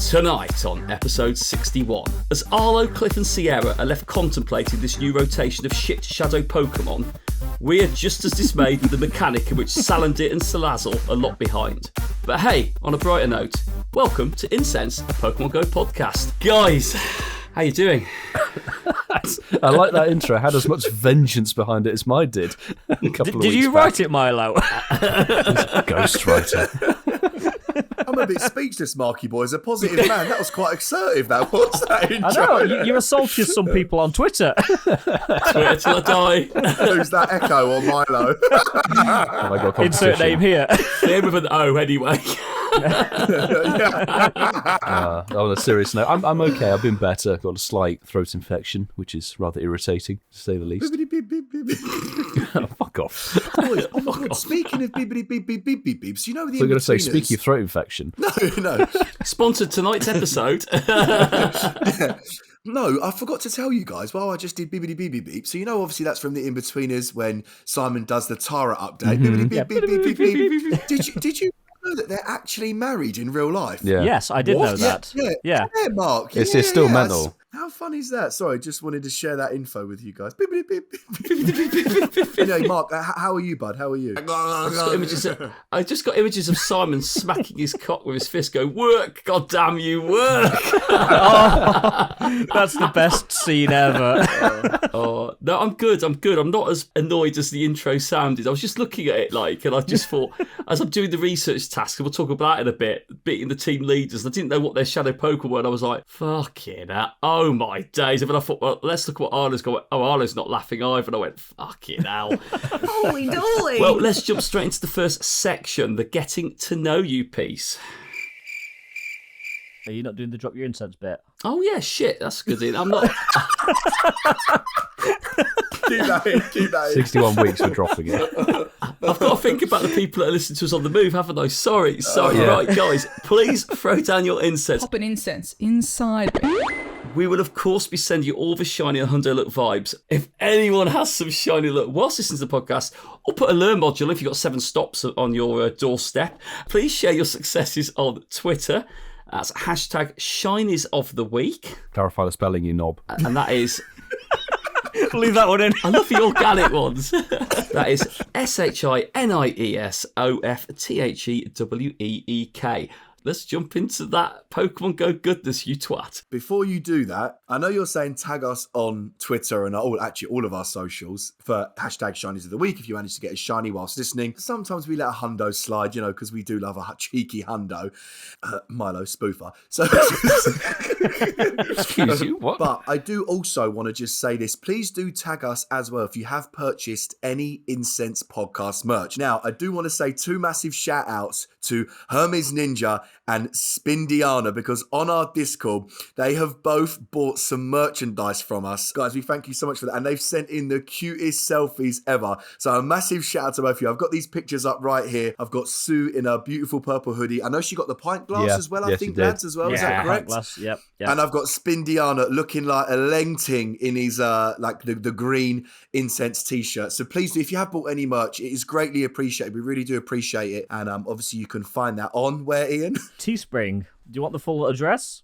Tonight on episode 61, as Arlo, Cliff and Sierra are left contemplating this new rotation of shit shadow Pokemon, we're just as dismayed with the mechanic in which Salandit and Salazzle are locked behind. But hey, on a brighter note, welcome to Incensed, a Pokemon GO podcast. Guys, how you doing? I like that intro. It had as much vengeance behind it as mine did. Did you write it, Milo? Ghostwriter. I'm a bit speechless, Marky boy. As a positive man, that was quite assertive. That was that intro. I know, you assaulted some people on Twitter. Twitter till I die. Who's that Echo or Milo? Insert name here. Name with an O anyway. On a serious note, I'm okay. I've been better. Got a slight throat infection, which is rather irritating, to say the least. Fuck off. Boys, oh my God, speaking of bibbidi beep beep beep beep beeps, you know the So you're going to say, speaking of throat infection? No. Sponsored tonight's episode. No, I forgot to tell you guys. Well, I just did bibbidi beep beep beep. So you know, obviously that's from the In-Betweeners when Simon does the Tara update. Bibbidi beep beep beep beep beep. Did you know that they're actually married in real life? Yeah. Yes, I did know that. Yeah, Mark. It's still mental. How fun is that? Sorry, just wanted to share that info with you guys. Anyway, Mark, how are you, bud? How are you? I just got images of Simon smacking his cock with his fist, go, work, goddamn you, work. That's the best scene ever. No, I'm good. I'm not as annoyed as the intro sounded. I was just looking at it and I just thought, as I'm doing the research task, and we'll talk about it in a bit, beating the team leaders, and I didn't know what their shadow Pokemon were, and I was like, fucking hell. Oh my days. And then I thought, well, let's look at what Arlo's got. Oh, Arlo's not laughing either. And I went, fucking hell. Holy dolly. Well, let's jump straight into the first section, the getting to know you piece. Are you not doing the drop your incense bit? Oh yeah, shit, that's good. I'm not. Keep that in. 61 weeks for dropping it. I've got to think about the people that are listening to us on the move, haven't I? Sorry. yeah. Right, guys, please throw down your incense. Pop an incense inside. We will, of course, be sending you all the shiny and Hundo look vibes. If anyone has some shiny look whilst listening to the podcast, or put a learn module if you've got 7 stops on your doorstep, please share your successes on Twitter. That's hashtag Shinies of the Week. Clarify the spelling, you knob. And that is... Leave that one in. I love the organic ones. That is SHINIESOFTHEWEEK. Let's jump into that Pokemon GO goodness, you twat. Before you do that, I know you're saying tag us on Twitter and all of our socials for hashtag Shinies of the Week if you manage to get a shiny whilst listening. Sometimes we let a hundo slide, because we do love a cheeky hundo. Milo spoofer. So, Excuse you, what? But I do also want to just say this. Please do tag us as well if you have purchased any Incensed podcast merch. Now, I do want to say 2 massive shout outs to HermesNinja and Spindiana, because on our Discord, they have both bought some merchandise from us. Guys, we thank you so much for that. And they've sent in the cutest selfies ever. So a massive shout out to both of you. I've got these pictures up right here. I've got Sue in a beautiful purple hoodie. I know she got the pint glass as well, I think, lads, as well. Yeah, is that correct? Glass. Yep. And I've got Spindiana looking like a Lengting in his the green incense t-shirt. So please do, if you have bought any merch, it is greatly appreciated. We really do appreciate it. And obviously you can find that on where, Ian? Teespring. Do you want the full address?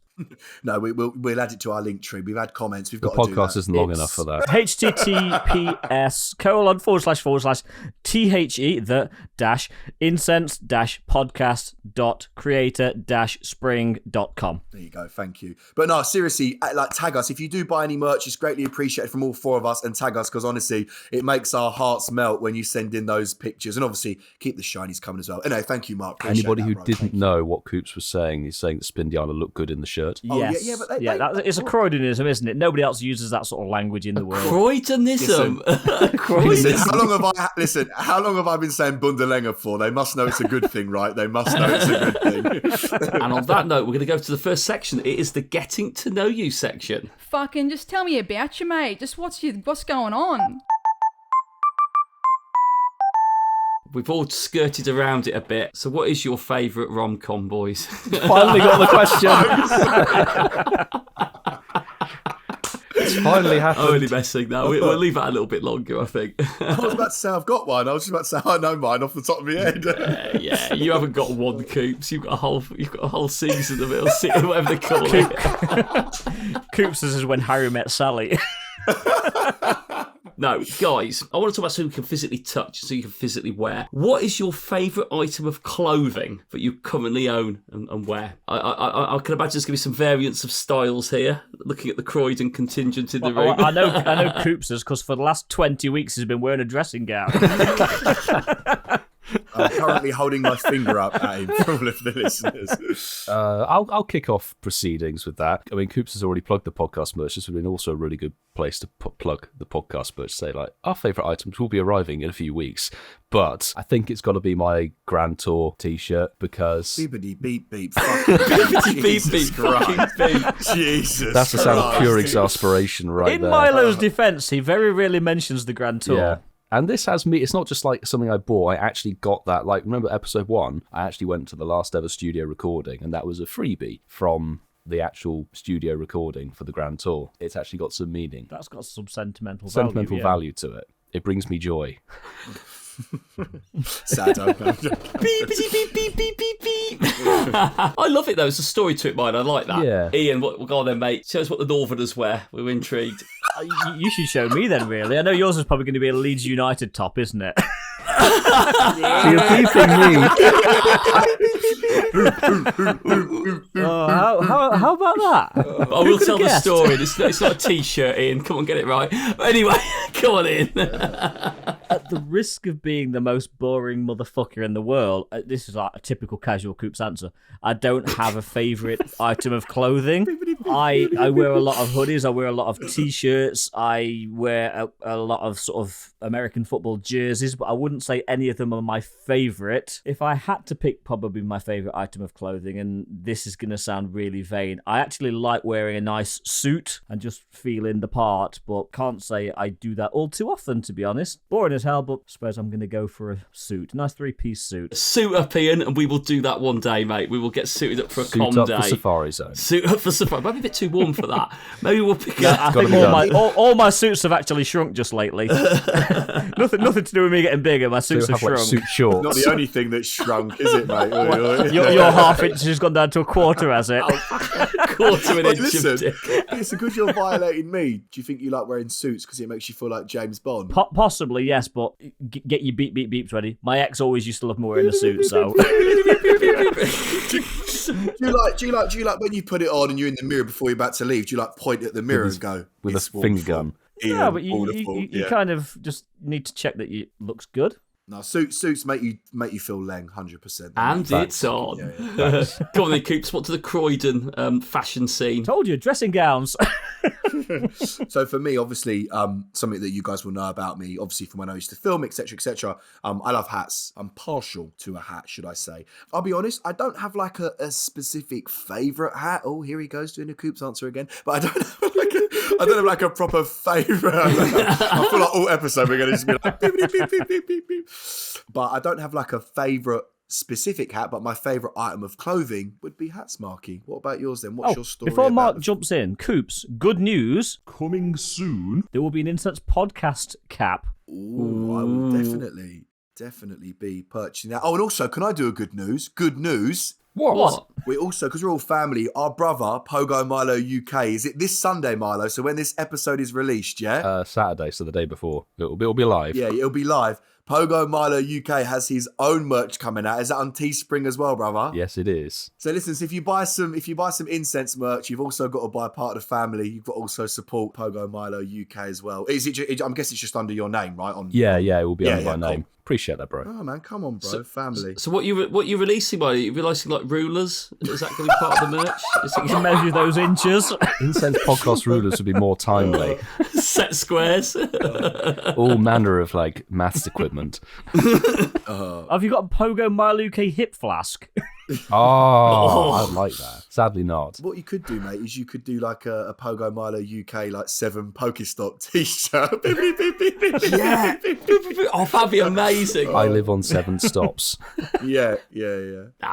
No, we'll add it to our link tree. We've had comments. We've got The to do that. podcast isn't long enough for that. https://the incense-podcast.creator-spring.com. There you go. Thank you. But no, seriously, tag us. If you do buy any merch, it's greatly appreciated from all 4 of us, and tag us because honestly, it makes our hearts melt when you send in those pictures. And obviously, keep the shinies coming as well. Anyway, thank you, Mark. Appreciate Anybody who bro. didn't know what Coops was saying, he's saying that Spindiana looked good in the shirt. Oh, Yes. yeah, but it's a Croydonism, isn't it? Nobody else uses that sort of language in the world. Croydonism. Listen, how long have I been saying Bundalenga for? They must know it's a good thing, right? They must know it's a good thing. And on that note, we're going to go to the first section. It is the getting to know you section. Fucking just tell me about you, mate. Just what's going on? We've all skirted around it a bit. So what is your favourite rom-com, boys? Finally got the question. It's finally happened. Only messing now. We'll leave that a little bit longer, I think. I was about to say I've got one. I was just about to say I know mine off the top of my head. Yeah, you haven't got one, Coops. You've got a whole season of it, or whatever they call it. Coops is when Harry met Sally. No, guys, I want to talk about something you can physically touch, so you can physically wear. What is your favourite item of clothing that you currently own and wear? I can imagine there's going to be some variants of styles here, looking at the Croydon contingent in the room. I know Coops is, because for the last 20 weeks he's been wearing a dressing gown. I'm currently holding my finger up at him for all of the listeners. I'll kick off proceedings with that. I mean, Coops has already plugged the podcast merch. This would have been also a really good place to plug the podcast merch. Say, like, our favourite items will be arriving in a few weeks. But I think it's got to be my Grand Tour T-shirt because... Beepity beep beep. Fucking beep beep. Fucking beep. Jesus. That's the sound of pure exasperation right there. In Milo's defence, he very rarely mentions the Grand Tour. Yeah. And this has me, it's not just like something I bought, I actually got that. Like, remember episode 1? I actually went to the last ever studio recording, and that was a freebie from the actual studio recording for the Grand Tour. It's actually got some meaning. That's got some sentimental value to it. It brings me joy. Sad. Beep, beep, beep, beep, beep, beep. I love it though. It's a story to it, mine. I like that. Yeah. Ian, we'll go on then, mate. Show us what the Northerners wear. We're intrigued. You should show me then, really. I know yours is probably going to be a Leeds United top, isn't it? So you're beeping me. How about that? I will tell the story. It's not a T-shirt, Ian. Come on, get it right. But anyway, come on in. At the risk of being the most boring motherfucker in the world, this is like a typical casual Coops answer. I don't have a favourite item of clothing. I wear a lot of hoodies. I wear a lot of T-shirts. I wear a lot of sort of American football jerseys, but I wouldn't say any of them are my favourite. If I had to pick probably my favourite item of clothing, and this is going to sound really vain, I actually like wearing a nice suit and just feeling the part, but can't say I do that all too often, to be honest. Boring as hell, but I suppose I'm going to go for a suit. A nice 3-piece suit. Suit up, Ian, and we will do that one day, mate. We will get suited up for a Suit com up day. for Safari Zone. Suit up for Safari. Might be a bit too warm for that. Maybe we'll pick I up. think all my suits have actually shrunk just lately. Nothing to do with me getting bigger. My suits have shrunk. Like suit shorts. Not the only thing that's shrunk, is it, mate? Your half inch has gone down to a quarter, has it? Quarter an inch Listen, of dick. listen, because you're violating me, do you think you like wearing suits because it makes you feel like James Bond? Possibly, yes, but get your beep beeps ready. My ex always used to love me wearing a suit, so. Do you like when you put it on and you're in the mirror before you're about to leave? Do you like point at the mirror and go with "It's a finger gun? Yeah, but you kind of just need to check that it looks good. No, suits make you feel leng, 100%. And it's on. Yeah. Come on then, Coops. What to the Croydon fashion scene? Told you, dressing gowns. So for me, obviously, something that you guys will know about me, obviously from when I used to film, etc., etc. I love hats. I'm partial to a hat, should I say? I'll be honest, I don't have like a specific favourite hat. Oh, here he goes doing a Coops answer again. But I don't have like a proper favourite. I feel like all episode we're going to just be like beep, beep, beep, beep, beep, beep, beep. But I don't have like a favourite specific hat, but my favourite item of clothing would be hats, Marky. What about yours then? What's your story? Before about Mark jumps in, Coops, good news. Coming soon. There will be an Incensed podcast cap. Ooh, I will definitely be purchasing that. Oh, and also, can I do a good news? Good news. What? We also, because we're all family, our brother, Pogo Milo UK, is it this Sunday, Milo? So when this episode is released, yeah? Saturday, so the day before. It'll be live. Yeah, it'll be live. Pogo Milo UK has his own merch coming out. Is that on Teespring as well, brother? Yes, it is. So listen, so if you buy some Incensed merch, you've also got to buy part of the family. You've got to also support Pogo Milo UK as well. Is it? I'm guessing it's just under your name, right? Yeah, it will be under my name. Cool. Appreciate that, bro. Oh man, come on, bro, family. So what you releasing? Are you releasing like rulers? Is that going to be part of the merch? You can measure those inches. Incensed podcast rulers would be more timely. Set squares. All manner of like maths equipment. Have you got a Pogo Milo UK hip flask? Oh, I like that. Sadly not. What you could do, mate, is you could do like a Pogo Milo UK like 7 Pokestop t-shirt. Yeah. Oh, that'd be amazing. I live on 7 stops. Yeah.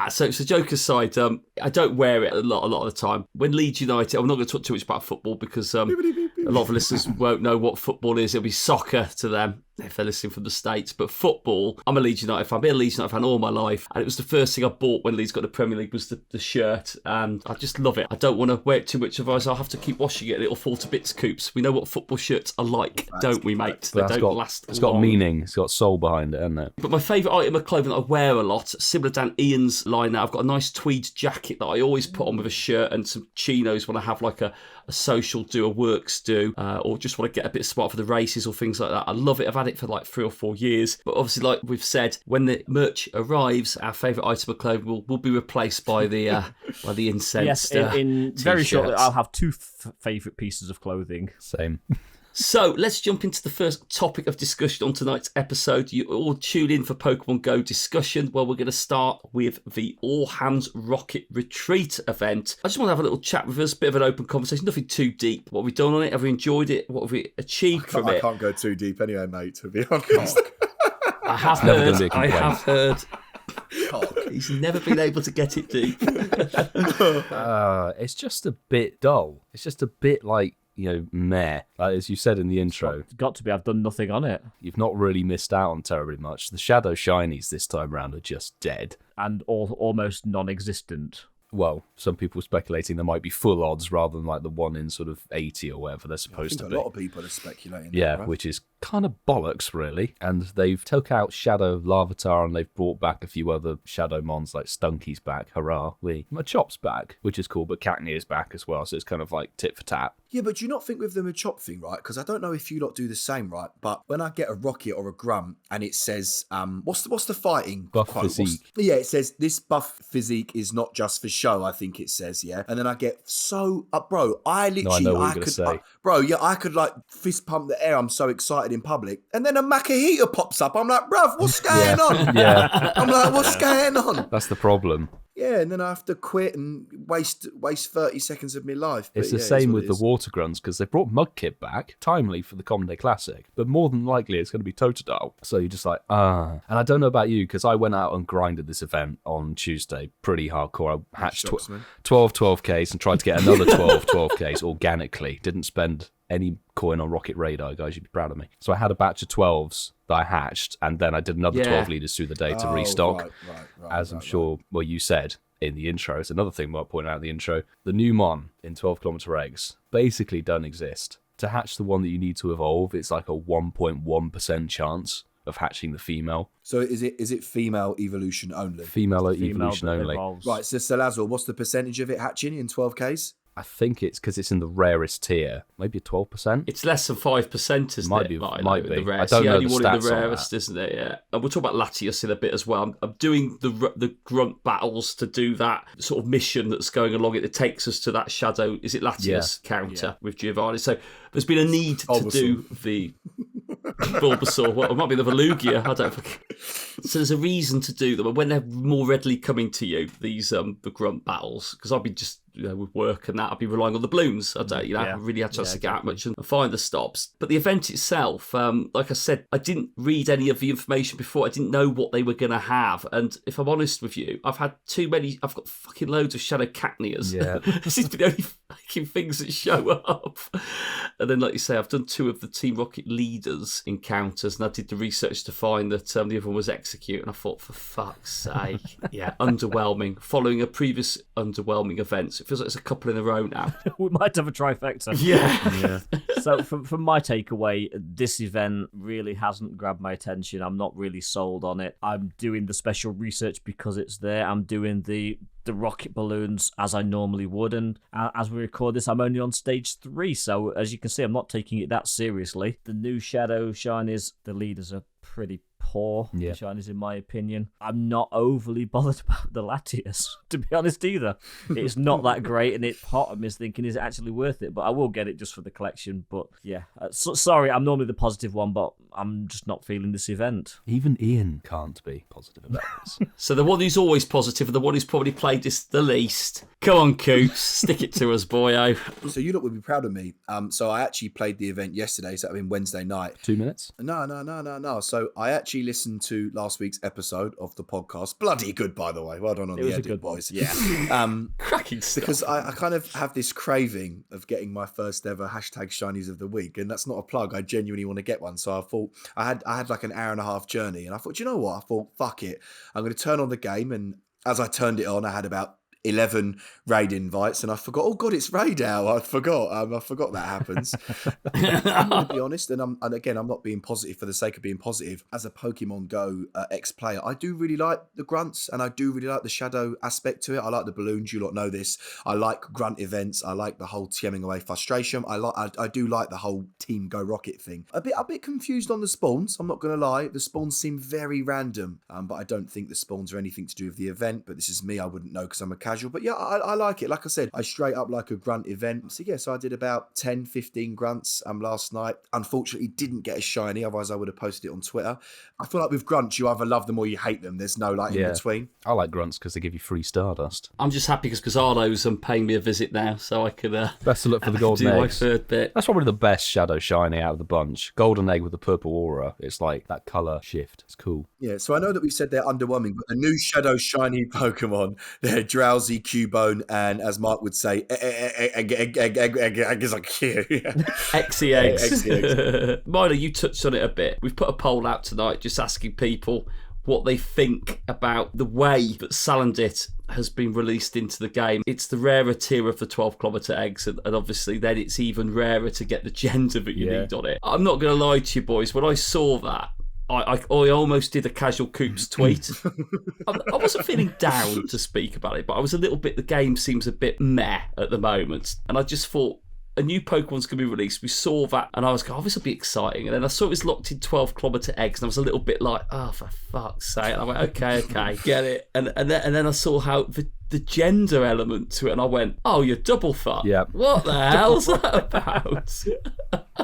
So joke aside, I don't wear it a lot of the time. When Leeds United, I'm not going to talk too much about football because a lot of listeners won't know what football is. It'll be soccer to them if they're listening from the States. But football, I'm a Leeds United fan. I've been a Leeds United fan all my life. And it was the first thing I bought when Leeds got the Premier League was the shirt. And I just love it. I don't want to wear it too much, otherwise I'll have to keep washing it and it'll fall to bits, Coops. We know what football shirts are like, don't we, mate? They don't last It's got long. meaning. It's got soul behind it, hasn't it? But my favourite item of clothing that I wear a lot, similar down Ian's line now, I've got a nice tweed jacket that I always put on with a shirt and some chinos when I have like a social do, a works do, or just want to get a bit smart for the races or things like that. I love it. I've had it for like 3 or 4 years. But obviously, like we've said, when the merch arrives, our favourite item of clothing will be replaced by the Incensed. Yes, in very shortly, t-shirts. I'll have 2 favourite pieces of clothing. Same. So let's jump into the first topic of discussion on tonight's episode. You all tune in for Pokemon Go discussion. Well, we're going to start with the All Hands Rocket Retreat event. I just want to have a little chat with us, bit of an open conversation, nothing too deep. What have we done on it? Have we enjoyed it? What have we achieved from it? I can't go too deep anyway, mate, to be honest. I have never gonna heard. be a I complaint. have heard. He's never been able to get it deep. It's just a bit dull. It's just a bit like, meh. Like, as you said in the intro, It's got to be. I've done nothing on it. you've not really missed out on terribly much. The Shadow Shinies this time round are just dead. And almost non-existent. Well, some people speculating there might be full odds rather than like the 1 in sort of 80 or whatever they're supposed to A be. lot of people are speculating. Yeah, that, right? which is kind of bollocks, really. And they've took out Shadow Larvitar and they've brought back a few other Shadow Mons, like Stunky's back, hurrah, Machop's back, which is cool, but Cacnea's back as well, so it's kind of like tit for tat. Yeah, but do you not think with the Machop thing, right? Because I don't know if you lot do the same, right? But when I get a Rocket or a Grunt and it says, what's the fighting Buff quote? physique. Yeah, it says this buff physique is not just for show. I think it says, yeah. And then I get so, bro, I literally, know what you're gonna say. bro, yeah, I could like fist pump the air. I'm so excited in public, and then a Makahita pops up. I'm like, bruv, what's going on? Yeah, I'm like, what's going on? that's the problem. Yeah, and then I have to quit and waste 30 seconds of my life. But It's the yeah, same what with it the is. Water Grunts, because they brought Mudkip back, timely for the Common Day Classic, but more than likely it's going to be Totodile. So you're just like, And I don't know about you, because I went out and grinded this event on Tuesday pretty hardcore. I hatched Shocks me. 12 12Ks and tried to get another 12 12Ks organically. Didn't spend any coin on Rocket Radar, guys. You'd be proud of me. So I had a batch of 12s that I hatched, and then I did another 12 leaders through the day to restock. As I'm sure, well, you said in the intro, it's another thing I pointed out in the intro, the new Mon in 12 kilometer eggs basically don't exist. To hatch the one that you need to evolve, it's like a 1.1% chance of hatching the female. So is it female evolution only? Female evolution that only. evolves. Right, so Salazar, what's the percentage of it hatching in 12Ks? I think it's because it's in the rarest tier, maybe 12%. It's less than 5%, isn't Might it? be- Like, might with be. The rarest. I don't Yeah, know only the one of stats the on rarest, isn't it? Yeah. And we'll talk about Latios in a bit as well. I'm doing the grunt battles to do that sort of mission that's going along it that takes us to that Shadow. Is it Latios counter with Giovanni? So there's been a need to do the Bulbasaur. Well, it might be the Velugia. I don't. So there's a reason to do them, and when they're more readily coming to you, these the grunt battles, because I've been just with work and that, I've been relying on the blooms. I don't, I haven't really had a chance to get out much and find the stops. But the event itself, like I said, I didn't read any of the information before. I didn't know what they were going to have, and if I'm honest with you, I've had too many. I've got fucking loads of Shadow Cacneas. Yeah. This is the only fucking things that show up. And then, like you say, I've done 2 of the Team Rocket leaders encounters, and I did the research to find that the other one was Execute, and I thought, for fuck's sake, underwhelming. Following a previous underwhelming event, so it feels like it's a couple in a row now. We might have a trifecta. Yeah. So from my takeaway, this event really hasn't grabbed my attention. I'm not really sold on it. I'm doing the special research because it's there. I'm doing the rocket balloons as I normally would, and as we record this, I'm only on stage 3, so as you can see, I'm not taking it that seriously. The new Shadow Shinies, the leaders are pretty poor Yeah. Shinies in my opinion. I'm not overly bothered about the Latias, to be honest either. It's not that great, and it part of me is thinking, is it actually worth it? But I will get it just for the collection. But yeah, sorry, I'm normally the positive one, but I'm just not feeling this event. Even Ian can't be positive about this. So the one who's always positive and the one who's probably played this the least. Come on, Coops, stick it to us, boyo. So you lot would be proud of me. So I actually played the event yesterday, so I mean Wednesday night. 2 minutes? No. So I actually listened to last week's episode of the podcast. Bloody good, by the way. Well done on It the was a edit, good one. boys. Yeah. Cracking stuff. Because I kind of have this craving of getting my first ever hashtag Shinies of the week, and that's not a plug. I genuinely want to get one. So I thought I had like an hour and a half journey, and I thought, you know what? I thought, fuck it. I'm going to turn on the game, and as I turned it on, I had about 11 raid invites, and I forgot. Oh God, it's raid hour. I forgot that happens. I'm going to be honest, and again, I'm not being positive for the sake of being positive. As a Pokemon Go ex-player, I do really like the grunts, and I do really like the shadow aspect to it. I like the balloons. You lot know this. I like grunt events. I like the whole TMing away frustration. I do like the whole Team Go Rocket thing. A bit confused on the spawns. I'm not going to lie. The spawns seem very random, but I don't think the spawns are anything to do with the event. But this is me. I wouldn't know because I'm a casual, but yeah, I like it. Like I said, I straight up like a grunt event. So yeah, so I did about 10, 15 grunts last night. Unfortunately, didn't get a shiny, otherwise I would have posted it on Twitter. I feel like with grunts, you either love them or you hate them. There's no like in between. I like grunts because they give you free Stardust. I'm just happy because Arlo's paying me a visit now, so I could Best of luck for the golden do my eggs. third bit. That's probably the best shadow shiny out of the bunch. Golden egg with the purple aura. It's like that colour shift. It's cool. Yeah, so I know that we've said they're underwhelming, but the new Shadow Shiny Pokemon, they're Drowsy, Cubone, and as Mark would say, Exy eggs. Milo, you touched on it a bit. We've put a poll out tonight just asking people what they think about the way that Salandit has been released into the game. It's the rarer tier of the 12-kilometre eggs, and obviously then it's even rarer to get the gender that you need on it. I'm not going to lie to you boys, when I saw that, I almost did a casual Coops tweet. I wasn't feeling down to speak about it, but I was a little bit, the game seems a bit meh at the moment. And I just thought, a new Pokemon's going to be released. We saw that, and I was going, oh, this will be exciting. And then I saw it was locked in 12-kilometre eggs, and I was a little bit like, oh, for fuck's sake. And I went, okay, get it. And then I saw how the gender element to it, and I went, oh, you're double fuck. Yeah. What the hell's that about?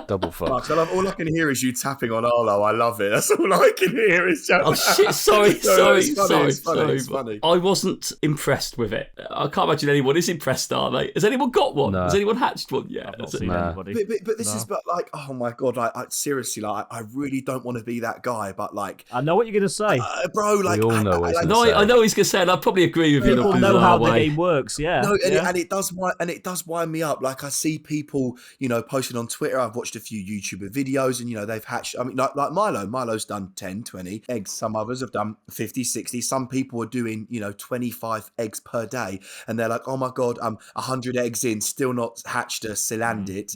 Double fuck. Mark, all I can hear is you tapping on Arlo. I love it. That's all I can hear is just... Oh shit! Sorry. It's funny. I wasn't impressed with it. I can't imagine anyone is impressed, are they? Has anyone got one? No. Has anyone hatched one yet? I've not seen anybody. But this is like, oh my God, like I seriously, like I really don't want to be that guy, but like I know what you're going to say. bro, like We all know what he's gonna No, say. I know he's going to say, and I probably agree with you. People know how the game works, yeah. No, yeah. and it does wind me up. Like I see people, posting on Twitter. I've watched a few YouTuber videos, and they've hatched. I mean, like Milo. Milo's done 10, 20 eggs. Some others have done 50, 60. Some people are doing 25 eggs per day, and they're like, oh my God, 100 eggs in, still not hatched a Silandit.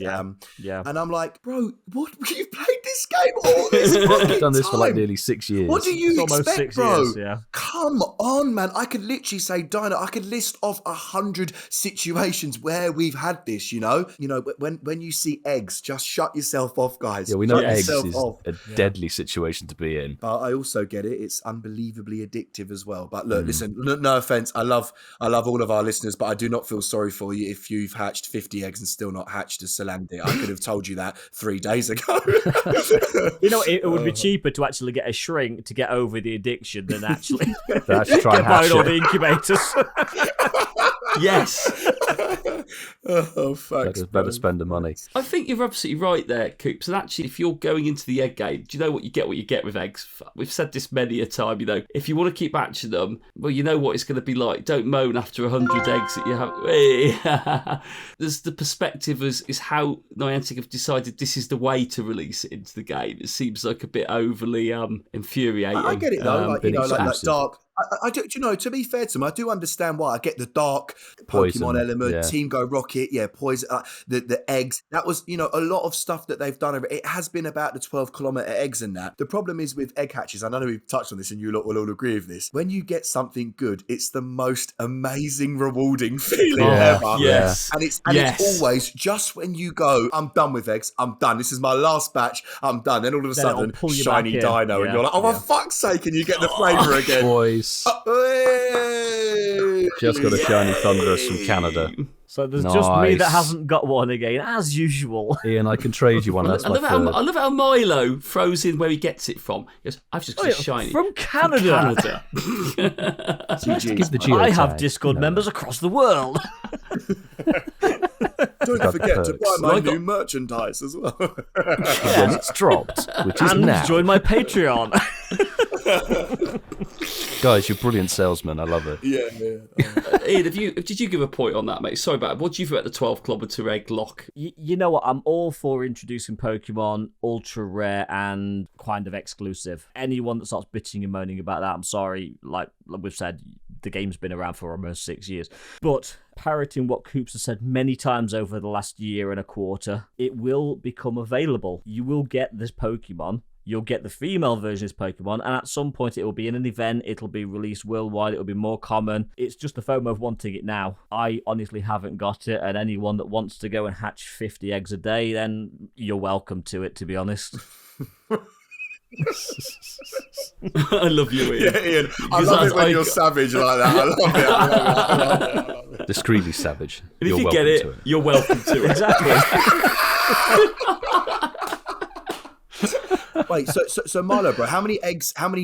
Yeah. And I'm like, bro, what? You've played this game all this fucking I've done this time. for like nearly 6 years. What do you It's almost expect, 6 bro? years, yeah. Come on, man. I could literally say, Dino, I could list off 100 situations where we've had this, when you see eggs, just shut yourself off, guys. Yeah, we know Shut eggs yourself is off. a deadly situation to be in. But I also get it. It's unbelievably addictive as well. But look, listen, no offense. I love all of our listeners, but I do not feel sorry for you if you've hatched 50 eggs and still not hatched a Salandit. I could have told you that 3 days ago. It would be cheaper to actually get a shrink to get over the addiction than actually Let's try and get buying hatch all it. the incubators. Yes. Oh, fuck. Better spend the money. I think you're absolutely right there, Coops. And actually, if you're going into the egg game, do you know what you get with eggs? We've said this many a time, if you want to keep hatching them, well, you know what it's going to be like. Don't moan after 100 eggs that you have. There's the perspective is how Niantic have decided this is the way to release it into the game. It seems like a bit overly infuriating. I get it though, like exclusive. Dark. I do, you know, to be fair to them, I do understand why. I get the dark Poison, Pokemon element, yeah. Team Go Rocket, poison, the eggs. That was, you know, a lot of stuff that they've done. It has been about the 12-kilometer eggs and that. The problem is with egg hatches, I know we've touched on this and you lot will all agree with this. When you get something good, it's the most amazing, rewarding feeling ever. Yes. And it's always just when you go, I'm done with eggs, I'm done. This is my last batch, I'm done. Then all of a sudden, shiny dino, and you're like, oh, for fuck's sake, and you get the flavour again. Boys. Just got a shiny Thunderous from Canada. So there's just me that hasn't got one again, as usual. Ian, I can trade you one. That's my third. I love how Milo throws in where he gets it from. He goes, I've just got a shiny. From Canada. Give the I have Discord members across the world. Don't forget to buy my new merchandise as well. Because it's dropped, which is now. Join my Patreon. Guys, you're brilliant salesmen. I love it. Yeah. Ian, did you give a point on that, mate? Sorry about it. What do you think about the 12-kilometer egg lock? You know what? I'm all for introducing Pokemon ultra rare and kind of exclusive. Anyone that starts bitching and moaning about that, I'm sorry. Like we've said, the game's been around for almost 6 years. But parroting what Coops has said many times over the last year and a quarter, it will become available. You will get this Pokemon. You'll get the female version of this Pokemon, and at some point it will be in an event, it'll be released worldwide, it'll be more common. It's just the FOMO of wanting it now. I honestly haven't got it, and anyone that wants to go and hatch 50 eggs a day, then you're welcome to it, to be honest. I love you, Ian. Yeah, Ian. I love it when you're savage like that. I love it. Discreetly savage. And if you get it, you're welcome to it. Exactly. Wait, so Milo, bro, how many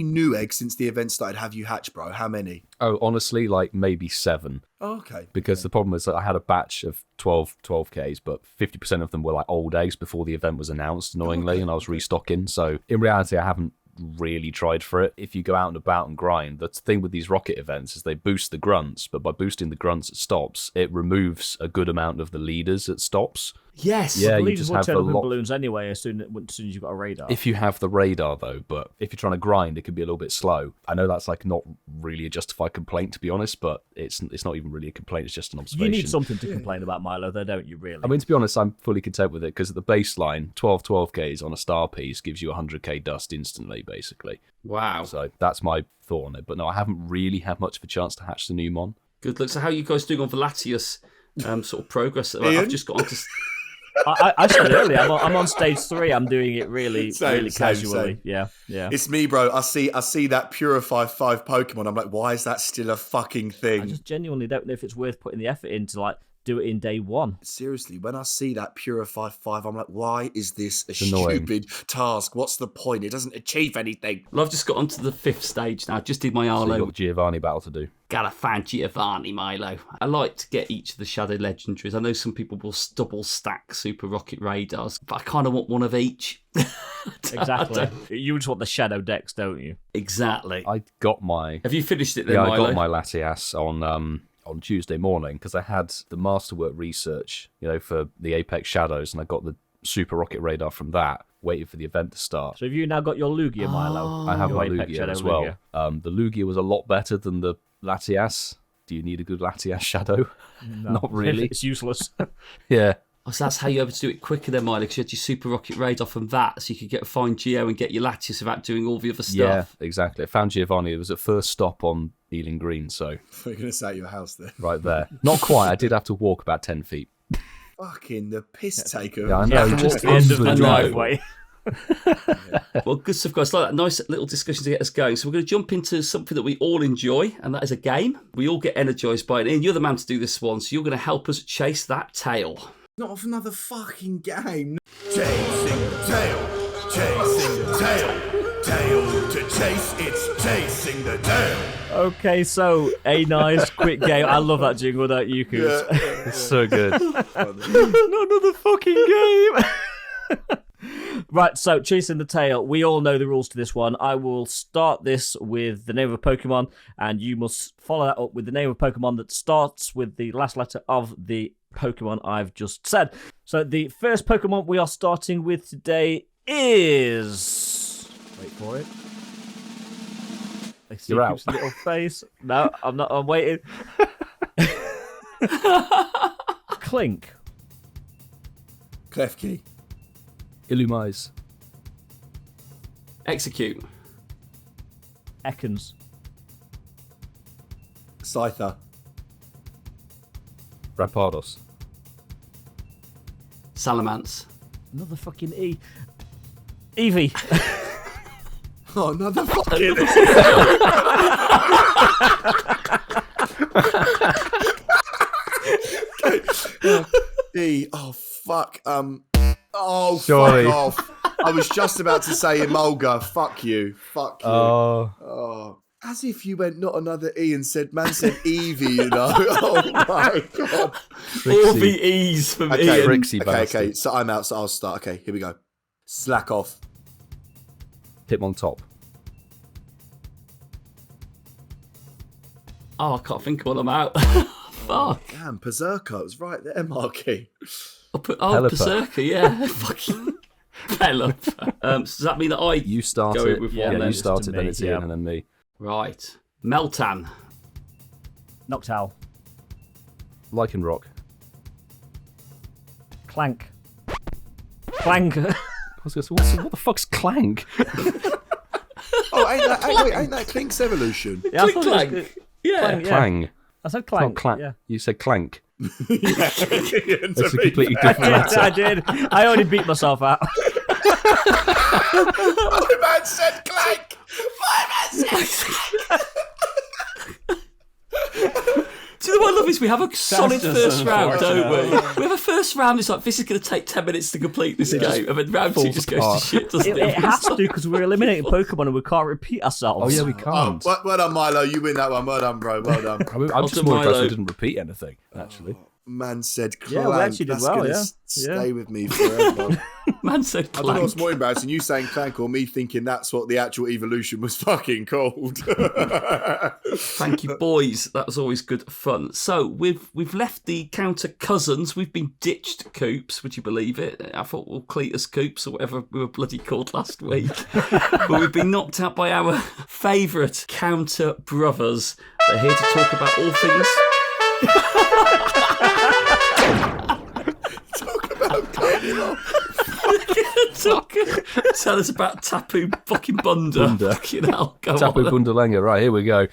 new eggs since the event started have you hatched, bro? How many? Oh, honestly, like maybe 7. Oh, okay. Because the problem is that I had a batch of 12Ks, but 50% of them were like old eggs before the event was announced, annoyingly, and I was restocking. So in reality, I haven't really tried for it. If you go out and about and grind, the thing with these rocket events is they boost the grunts, but by boosting the grunts at stops, it removes a good amount of the leaders at stops. Yes. Yeah, you you just will have turn a up in lot. balloons anyway as soon as you've got a radar. If you have the radar, though, but if you're trying to grind, it can be a little bit slow. I know that's like not really a justified complaint, to be honest, but it's not even really a complaint. It's just an observation. You need something to complain about, Milo, though, don't you? Really? I mean, to be honest, I'm fully content with it because at the baseline, 12Ks on a star piece gives you 100k dust instantly, basically. Wow. So that's my thought on it. But no, I haven't really had much of a chance to hatch the new mon. Good luck. So how are you guys doing on Velatius sort of progress? Ian? I've just got on to... I said earlier, I'm on stage 3. I'm doing it really casually. Same. Yeah. It's me, bro. I see that Purify 5 Pokemon. I'm like, why is that still a fucking thing? I just genuinely don't know if it's worth putting the effort in to like do it in day 1. Seriously, when I see that Purify 5, I'm like, why is this a annoying. stupid task? What's the point? It doesn't achieve anything. Well, I've just got onto the 5th stage now. Just did my So Arlo. you've got the Giovanni battle to do. Gotta find Giovanni, Milo. I like to get each of the Shadow Legendaries. I know some people will double stack Super Rocket Radars, but I kind of want one of each. Exactly. You just want the Shadow Dex, don't you? Exactly. I got my... Have you finished it then, Yeah, Milo? I got my Latias on Tuesday morning because I had the Masterwork research, for the Apex Shadows, and I got the Super Rocket Radar from that, waiting for the event to start. So have you now got your Lugia, Milo? I have Your my Apex Lugia Shadow as well. Lugia. The Lugia was a lot better than the Latias. Do you need a good Latias Shadow? No. Not really. It's useless. Yeah. Oh, so that's how you're able to do it quicker then, Milo, because you had your Super Rocket Radar from that, so you could find Geo and get your Latias without doing all the other stuff. Yeah, exactly. I found Giovanni. It was at first stop on Ealing Green, so You're going to say at your house there. right there. Not quite. I did have to walk about 10 feet. Fucking the piss taker. Yeah, I know. Yeah, just the end of the unbelievable. driveway. Well, good stuff, guys. Like that nice little discussion to get us going. So we're going to jump into something that we all enjoy, and that is a game. We all get energized by it. Ian, you're the man to do this one, so you're going to help us chase that tail. Not off another fucking game. Chasing the tail. Chasing the tail. Tail to chase. It's chasing the tail. Okay, so a nice quick game. I love that jingle, don't you, Coops? It's so good. Not another fucking game. Right, so chasing the tail. We all know the rules to this one. I will start this with the name of a Pokemon, and you must follow that up with the name of a Pokemon that starts with the last letter of the Pokemon I've just said. So the first Pokemon we are starting with today is... Wait for it. I see You're out. Coop's little face. No, I'm not. I'm waiting. Clink. Klefki. Illumise. Execute. Ekans. Scyther. Rampardos. Salamence. Another fucking E. Eevee. Oh, another fucking. D. Oh fuck. Oh, Surely. fuck off. I was just about to say Emolga. Fuck you. Fuck you. Oh. As if you went not another E and said, man said Eevee, you know. Oh my god. All the E's from Okay, Ian. Rixie Okay, bastard. so I'm out, so I'll start. Okay, here we go. Slack off. Hitmon top. Oh, I can't think of what I'm out. Fuck. Damn, Berserker. It was right there, Marky. Pelipper. Berserker, yeah. Fucking Pelipper. So does that mean that I You start go it. with Yeah, one then? you start it, me, then it's yeah. Ian, and then me. Right. Meltan. Noctowl. Lycanroc. Clank. Clank. I was going to say, what the fuck's Clank? Oh, ain't that Clink's evolution? Yeah, I Clink thought it was clank. good. Yeah. Clank, yeah. Clang. I said Not clank. clank. Yeah. You said clank. Yeah. It's a completely different letter. I did. I only beat myself out. My man said Clank. My man said Clank. Do you know what I love is we have a solid just first round, don't we? unfortunate. We have a first round. It's like this is going to take 10 minutes to complete this game, and then round 2 falls just goes apart. to shit, doesn't It has to because we're eliminating Pokemon and we can't repeat Oh, ourselves. yeah, we Oh, can't. well done, Milo. You win that one. Well done, bro. Well done. I'm just Done, more impressed Milo. we didn't repeat anything, actually. Man said Clank. Yeah, we actually did That's well, gonna yeah. stay Yeah. with me forever. Man said I don't know what's clank. more embarrassing, you saying Clank or me thinking that's what the actual evolution was fucking called. Thank you, boys. That was always good fun. So we've left the counter cousins. We've been ditched Coops. Would you believe it? I thought we'll Cletus Coops or whatever we were bloody called last week. But we've been knocked out by our favourite counter brothers. They're here to talk about all things. Talk about getting off. Tell us about Tapu fucking Bunda. Fucking hell, go Tapu on. Bundalenga. Right, here we go.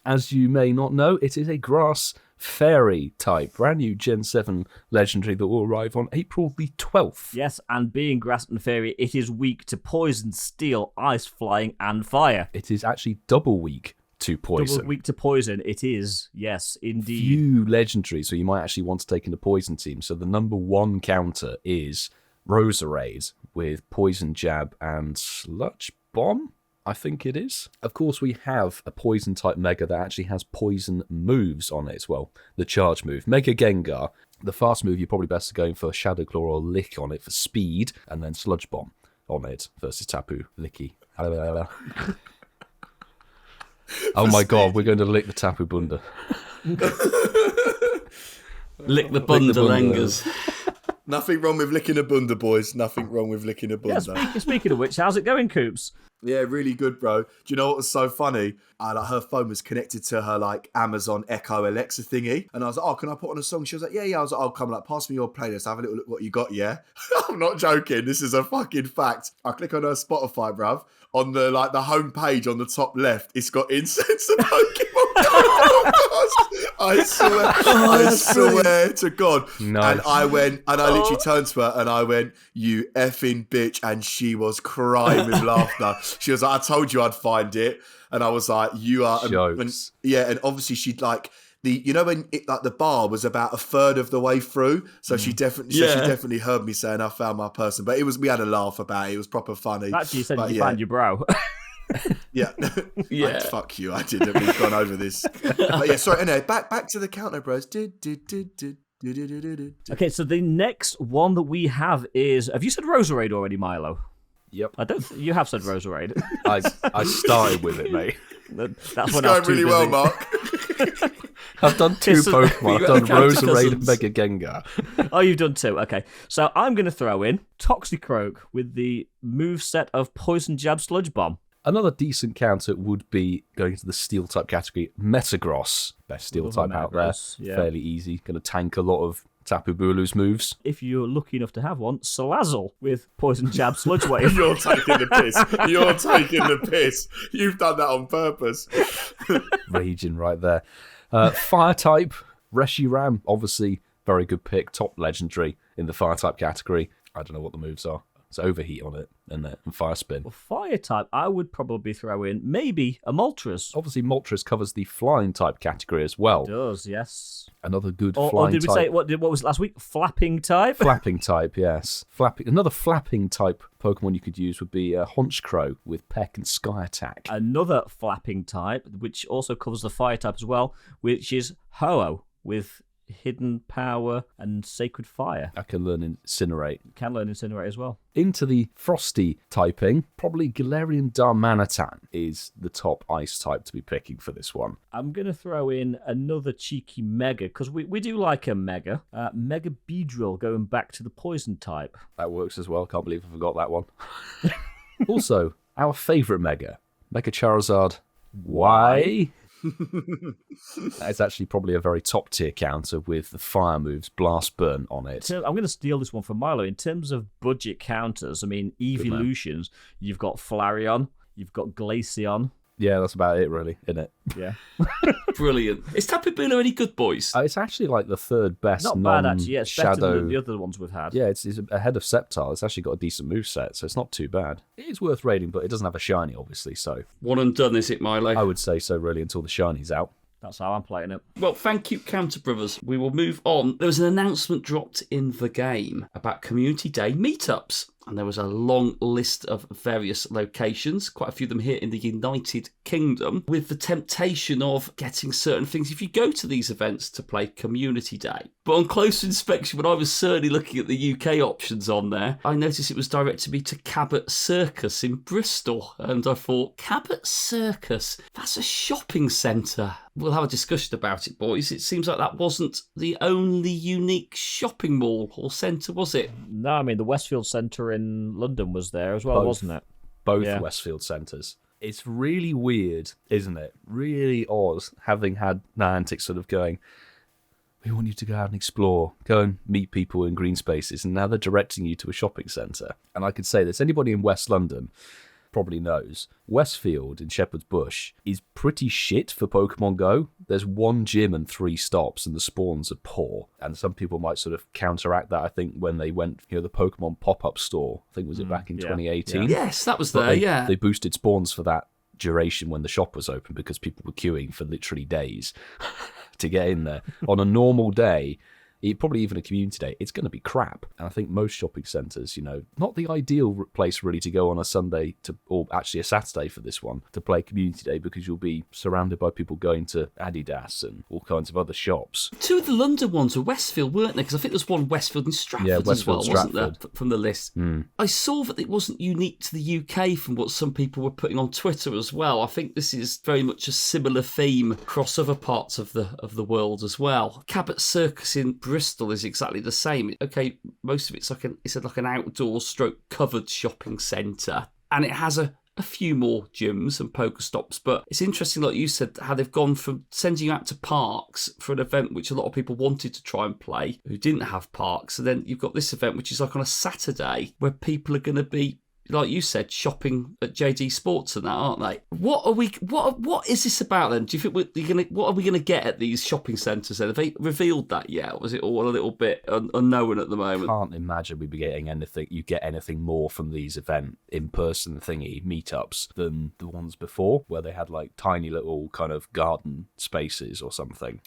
As you may not know, it is a grass fairy type, brand new Gen 7 legendary that will arrive on April the 12th. Yes, and being Grass and Fairy, it is weak to poison, steel, ice, flying, and fire. It is actually double weak to poison. Double weak to poison, it is. Yes, indeed. Few legendaries, so you might actually want to take in the poison team. So the number one counter is Roserade with Poison Jab and Sludge Bomb, I think it is. Of course, we have a poison type Mega that actually has poison moves on it as well. The charge move, Mega Gengar. The fast move, you're probably best going for Shadow Claw or Lick on it for speed, and then Sludge Bomb on it versus Tapu Licky. Oh my god, we're going to lick the Tapu Bunda. Lick the Bundalengas. Nothing wrong with licking a bunda, boys. Nothing wrong with licking a Yeah, bunda. speaking of which, how's it going, Coops? Yeah, really good, bro. Do you know what was so funny? Her phone was connected to her like Amazon Echo Alexa thingy, and I was like, "Oh, can I put on a song?" She was like, "Yeah." I was like, "Oh, come like, pass me your playlist. Have a little look what you got." Yeah, I'm not joking. This is a fucking fact. I click on her Spotify, bruv. On the the home page on the top left, it's got Incensed and Pokemon Go. I swear to God. Nice. And I went, and I literally turned to her and I went, "You effing bitch," and she was crying with laughter. She was like, "I told you I'd find it," and I was like, "You are," and obviously she'd like. When it, the bar was about a third of the way through, so she definitely heard me saying I found my person. But we had a laugh about it. It was proper funny. Actually, you said But you found your bro. Yeah, Yeah. fuck you. I didn't. We've gone over this. But yeah, sorry. Anyway, back to the counter, bros. Okay, so the next one that we have is. Have you said Roserade already, Milo? Yep. I don't. You have said Roserade. I started with it, mate. That's It's when I was going too really well, busy. Mark. I've done two This is- Pokemon. You I've done counter Roserade and cousins. Mega Gengar. Oh, you've done two. Okay, so I'm going to throw in Toxicroak with the move set of Poison Jab, Sludge Bomb. Another decent counter would be going to the steel type category. Metagross, best steel type out there. Yeah. Fairly easy. Going to tank a lot of Tapu Bulu's moves. If you're lucky enough to have one, Salazzle with Poison Jab Sludge Wave. You're taking the piss. You're taking the piss. You've done that on purpose. Raging right there. Fire type, Reshiram, obviously very good pick, top legendary in the fire type category. I don't know what the moves are. It's overheat on it and fire spin. Well, fire type, I would probably throw in maybe a Moltres. Obviously, Moltres covers the flying type category as well. It does, yes. Another good Or flying did we type. say, what was it last week? Flapping type? Flapping type, yes. Another flapping type Pokemon you could use would be Honchkrow with Peck and Sky Attack. Another flapping type, which also covers the fire type as well, which is Ho-Oh with Hidden Power and Sacred Fire. I can learn Incinerate. Can learn Incinerate as well. Into the frosty typing, probably Galarian Darmanitan is the top ice type to be picking for this one. I'm going to throw in another cheeky Mega, because we do like a Mega. Mega Beedrill going back to the poison type. That works as well. Can't believe I forgot that one. Also, our favourite Mega Charizard. Why? It's actually probably a very top tier counter with the fire moves Blast Burn on it. I'm going to steal this one from Milo. In terms of budget counters, I mean, evolutions, you've got Flareon, you've got Glaceon. Yeah, that's about it, really, isn't it? Yeah. Brilliant. Is Tapu Bulu any good, boys? It's actually like the third best Not bad, actually. Yeah, it's better non-shadow. than the other ones we've had. Yeah, it's ahead of Sceptile. It's actually got a decent moveset, so it's not too bad. It is worth rating, but it doesn't have a shiny, obviously, so One and done, is it, Milo? I would say so, really, until the shiny's out. That's how I'm playing it. Well, thank you, Counter Brothers. We will move on. There was an announcement dropped in the game about Community Day meetups. And there was a long list of various locations, quite a few of them here in the United Kingdom, with the temptation of getting certain things if you go to these events to play Community Day. But on closer inspection, when I was certainly looking at the UK options on there, I noticed it was directed me to Cabot Circus in Bristol. And I thought, Cabot Circus? That's a shopping centre. We'll have a discussion about it, boys. It seems like that wasn't the only unique shopping mall or centre, was it? No, I mean, the Westfield Centre in London was there as well, wasn't it? Both Yeah. Westfield centres. It's really weird, isn't it? Really odd having had Niantic sort of going, we want you to go out and explore, go and meet people in green spaces, and now they're directing you to a shopping centre. And I could say this, anybody in West London probably knows, Westfield in Shepherd's Bush is pretty shit for Pokemon GO. There's one gym and 3 stops, and the spawns are poor. And some people might sort of counteract that, I think, when they went, the Pokemon pop-up store, I think was it back in 2018? Yes, that was But there, yeah. They boosted spawns for that duration when the shop was open because people were queuing for literally days to get in there. On a normal day, probably even a community day, it's going to be crap. And I think most shopping centres, not the ideal place really to go on a Sunday or actually a Saturday for this one, to play community day, because you'll be surrounded by people going to Adidas and all kinds of other shops. 2 of the London ones were Westfield, weren't they? Because I think there's one Westfield and Stratford as Westfield, well, Stratford. wasn't there, from the list? I saw that it wasn't unique to the UK from what some people were putting on Twitter as well. I think this is very much a similar theme across other parts of the world as well. Cabot Circus in Bristol is exactly the same. Okay, most of it's like an outdoor stroke covered shopping centre, and it has a few more gyms and Pokestops, but it's interesting, like you said, how they've gone from sending you out to parks for an event which a lot of people wanted to try and play who didn't have parks, and then you've got this event which is like on a Saturday where people are going to be, like you said, shopping at JD Sports and that, aren't they? What is this about then? Do you think what are we gonna get at these shopping centres then? Have they revealed that yet? Or was it all a little bit unknown at the moment? Can't imagine we'd be getting anything. You get anything more from these event in-person thingy meetups than the ones before, where they had like tiny little kind of garden spaces or something,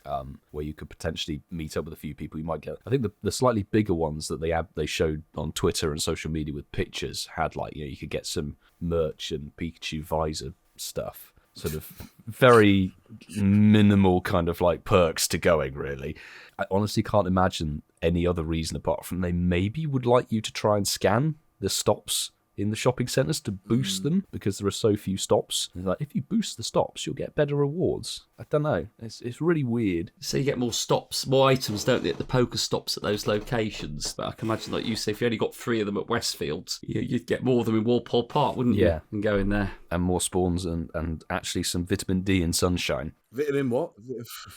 where you could potentially meet up with a few people. You might get. I think the slightly bigger ones that they showed on Twitter and social media with pictures had like, you could get some merch and Pikachu visor stuff. Sort of very minimal kind of like perks to going, really. I honestly can't imagine any other reason apart from they maybe would like you to try and scan the stops in the shopping centres to boost them because there are so few stops. And like, if you boost the stops, you'll get better rewards. I don't know. It's really weird. So you get more stops, more items, don't they, at the poker stops at those locations. But I can imagine, like you say, if you only got 3 of them at Westfield, you'd get more of them in Walpole Park, wouldn't you? Yeah. And go in there. And more spawns and actually some vitamin D and sunshine. Vitamin what?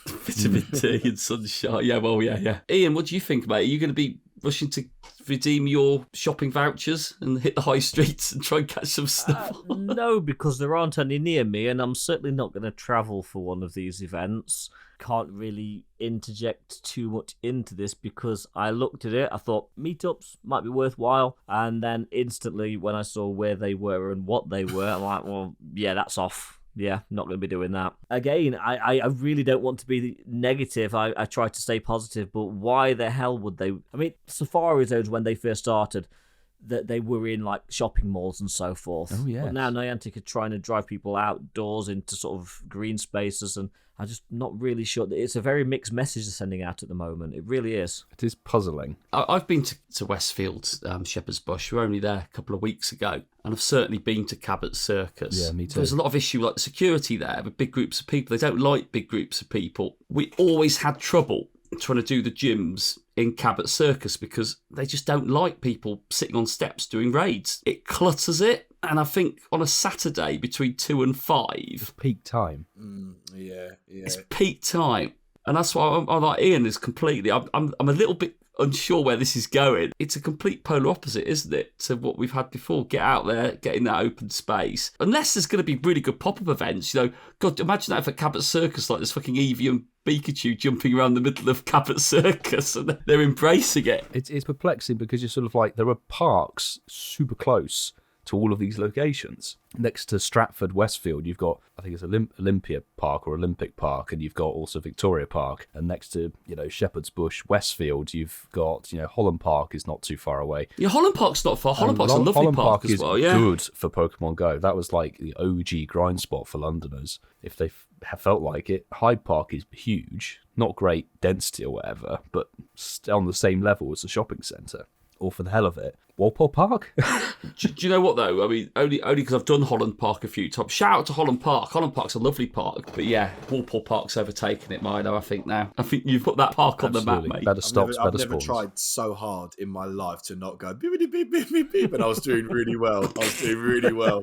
Vitamin D and sunshine. Yeah, well, yeah. Ian, what do you think, mate? Are you going to be rushing to redeem your shopping vouchers and hit the high streets and try and catch some stuff? No, because there aren't any near me, and I'm certainly not going to travel for one of these events. Can't really interject too much into this because I looked at it, I thought meetups might be worthwhile, and then instantly when I saw where they were and what they were, I'm like, well, yeah, that's off. Yeah, not going to be doing that. Again, I really don't want to be negative. I try to stay positive, but why the hell would they? I mean, Safari Zones, when they first started, that they were in like shopping malls and so forth. Oh, yeah. But now Niantic are trying to drive people outdoors into sort of green spaces, and I'm just not really sure. It's a very mixed message they're sending out at the moment. It really is. It is puzzling. I've been to Westfield, Shepherd's Bush. We were only there a couple of weeks ago. And I've certainly been to Cabot Circus. Yeah, me too. There's a lot of issue like security there with big groups of people. They don't like big groups of people. We always had trouble trying to do the gyms in Cabot Circus because they just don't like people sitting on steps doing raids. It clutters it. And I think on a Saturday between 2 and 5... Peak time. Yeah. It's peak time. And that's why I'm like, Ian is completely... I'm a little bit unsure where this is going. It's a complete polar opposite, isn't it, to what we've had before. Get out there, get in that open space. Unless there's going to be really good pop-up events, God, imagine that if at Cabot Circus, like there's fucking Eevee and Pikachu jumping around the middle of Cabot Circus and they're embracing it. It's perplexing because you're sort of like, there are parks super close to all of these locations. Next to Stratford, Westfield, you've got, I think it's Olympia Park or Olympic Park, and you've got also Victoria Park. And next to, Shepherd's Bush, Westfield, you've got, Holland Park is not too far away. Yeah, Holland Park's not far. Holland Park's a lovely Holland park as is well, yeah. Good for Pokemon Go. That was like the OG grind spot for Londoners, if they have felt like it. Hyde Park is huge, not great density or whatever, but on the same level as the shopping centre. Or for the hell of it, Walpole Park. do you know what though? I mean, only because I've done Holland Park a few times. Shout out to Holland Park. Holland Park's a lovely park, but yeah, Walpole Park's overtaken it, Milo. I think now. I think you've put that park on the map, mate. Better stops, I've better never spawns. tried so hard in my life to not go beep beep beep beep beep beep, and I was doing really well.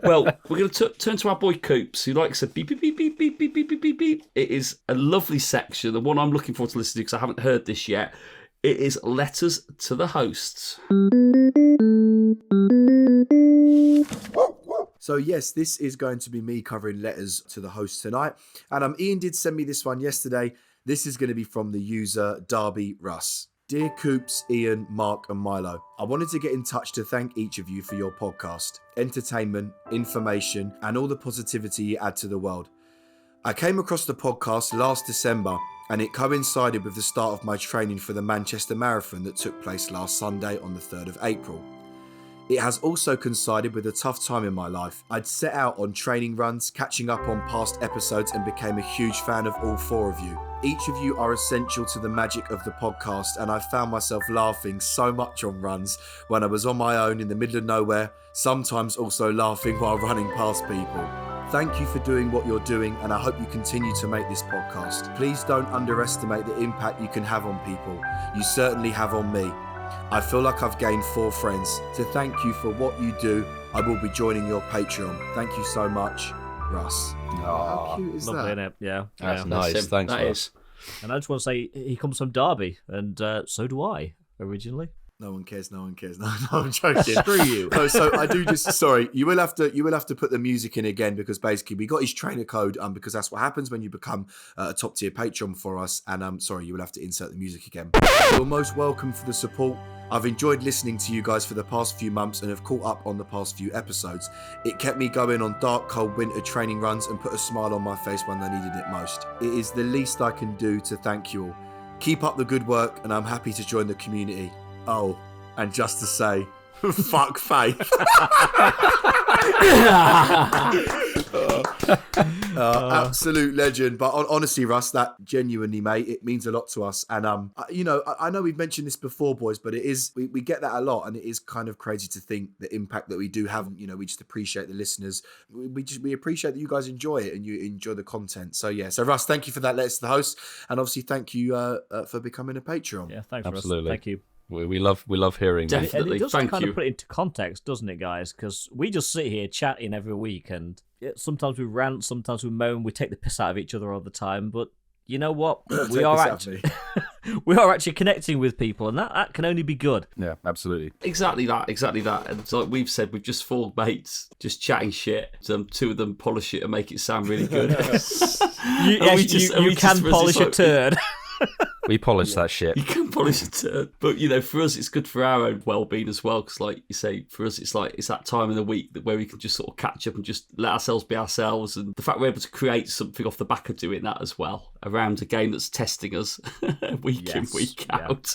Well, we're going to turn to our boy Coops, who likes a beep beep beep beep beep beep beep beep beep beep. It is a lovely section, the one I'm looking forward to listening to because I haven't heard this yet. It is letters to the hosts. So yes, this is going to be me covering letters to the host tonight. And Ian did send me this one yesterday. This is going to be from the user DerbyRuss. Dear Coops, Ian, Mark and Milo, I wanted to get in touch to thank each of you for your podcast, entertainment, information and all the positivity you add to the world. I came across the podcast last December and it coincided with the start of my training for the Manchester Marathon that took place last Sunday on the 3rd of April. It has also coincided with a tough time in my life. I'd set out on training runs, catching up on past episodes and became a huge fan of all 4 of you. Each of you are essential to the magic of the podcast and I found myself laughing so much on runs when I was on my own in the middle of nowhere, sometimes also laughing while running past people. Thank you for doing what you're doing and I hope you continue to make this podcast. Please don't underestimate the impact you can have on people. You certainly have on me. I feel like I've gained 4 friends. To thank you for what you do, I will be joining your Patreon. Thank you so much, Russ. How cute is Lovely, that? innit? Yeah. That's yeah. nice. Thanks, That Russ. is. And I just want to say he comes from Derby, and so do I originally. No one cares. No, I'm joking. Screw you. No, so I do just sorry. You will have to put the music in again because basically we got his trainer code because that's what happens when you become a top tier Patreon for us. And sorry, you will have to insert the music again. You're most welcome for the support. I've enjoyed listening to you guys for the past few months and have caught up on the past few episodes. It kept me going on dark, cold winter training runs and put a smile on my face when I needed it most. It is the least I can do to thank you all. Keep up the good work and I'm happy to join the community. Oh, and just to say, fuck Faith. Absolute legend. But honestly, Russ, that genuinely, mate, it means a lot to us. And I know we've mentioned this before, boys, but it is we get that a lot, and it is kind of crazy to think the impact that we do have. We just appreciate the listeners. We appreciate that you guys enjoy it and you enjoy the content. So yeah, so Russ, thank you for that. Letters to the host, and obviously thank you for becoming a Patreon. Yeah, thanks, Absolutely. Russ. Thank you. We love hearing that. Definitely. And it does Thank kind you. of put it into context, doesn't it, guys? Because we just sit here chatting every week, and sometimes we rant, sometimes we moan, we take the piss out of each other all the time. But you know what? we are actually connecting with people, and that can only be good. Yeah, absolutely. Exactly that. And like we've said, we've just four mates just chatting shit. Two of them polish it and make it sound really good. You can polish a turd. We polish that shit. You can polish a turd. But, for us, it's good for our own well-being as well. Because, like you say, for us, it's that time in the week where we can just sort of catch up and just let ourselves be ourselves. And the fact we're able to create something off the back of doing that as well, around a game that's testing us week in, week out.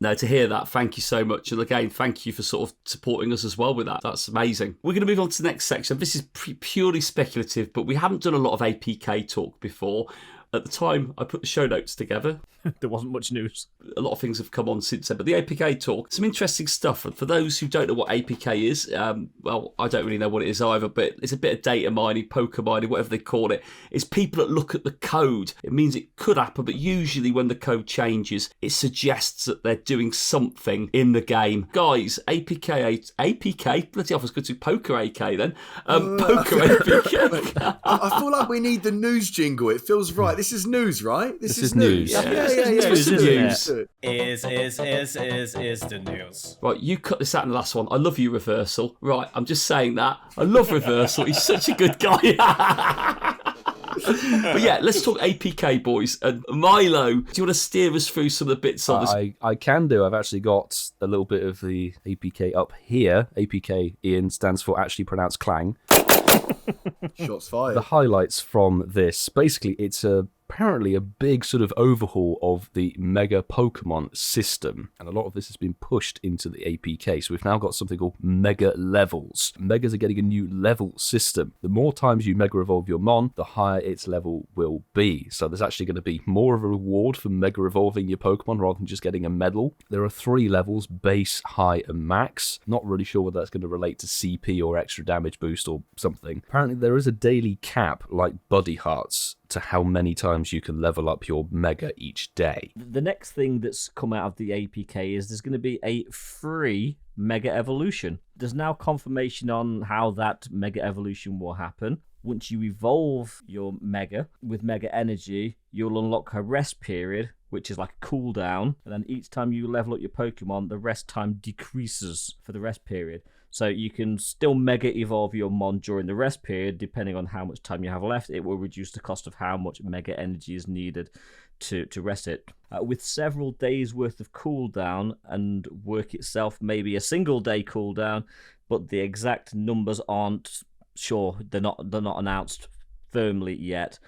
No, to hear that, thank you so much. And again, thank you for sort of supporting us as well with that. That's amazing. We're going to move on to the next section. This is purely speculative, but we haven't done a lot of APK talk before. At the time I put the show notes together, there wasn't much news. A lot of things have come on since then, but the APK talk, some interesting stuff. And for those who don't know what APK is, well, I don't really know what it is either, but it's a bit of data mining, poker mining, whatever they call it. It's people that look at the code. It means it could happen, but usually when the code changes, it suggests that they're doing something in the game. Guys, APK, bloody hell, I was going to Poker AK then. Poker APK. I feel like we need the news jingle. It feels right. This is news, right? This is news. Yeah. News, isn't it? Is the news. Right, you cut this out in the last one. I love you, Reversal. Right, I'm just saying that. I love Reversal. He's such a good guy. But yeah, let's talk APK, boys. And Milo, do you want to steer us through some of the bits on this? I can do. I've actually got a little bit of the APK up here. APK, Ian, stands for actually pronounced clang. Shots fired. The highlights from this, basically, it's apparently a big sort of overhaul of the Mega Pokemon system, and a lot of this has been pushed into the APK, so we've now got something called Mega Levels. Megas are getting a new level system. The more times you Mega Evolve your Mon, the higher its level will be, so there's actually going to be more of a reward for Mega Evolving your Pokemon rather than just getting a medal. There are 3 levels, base, high and max. Not really sure whether that's going to relate to CP or extra damage boost or something. Apparently there is a daily cap, like Buddy Hearts, to how many times you can level up your Mega each day. The next thing that's come out of the APK is there's going to be a free Mega Evolution. There's now confirmation on how that Mega Evolution will happen. Once you evolve your Mega with Mega Energy, you'll unlock a rest period, which is like a cooldown, and then each time you level up your Pokemon, the rest time decreases for the rest period. So you can still Mega Evolve your Mon during the rest period, depending on how much time you have left. It will reduce the cost of how much Mega Energy is needed to rest it. With several days worth of cooldown, and work itself maybe a single day cooldown, but the exact numbers aren't sure. They're not announced firmly yet.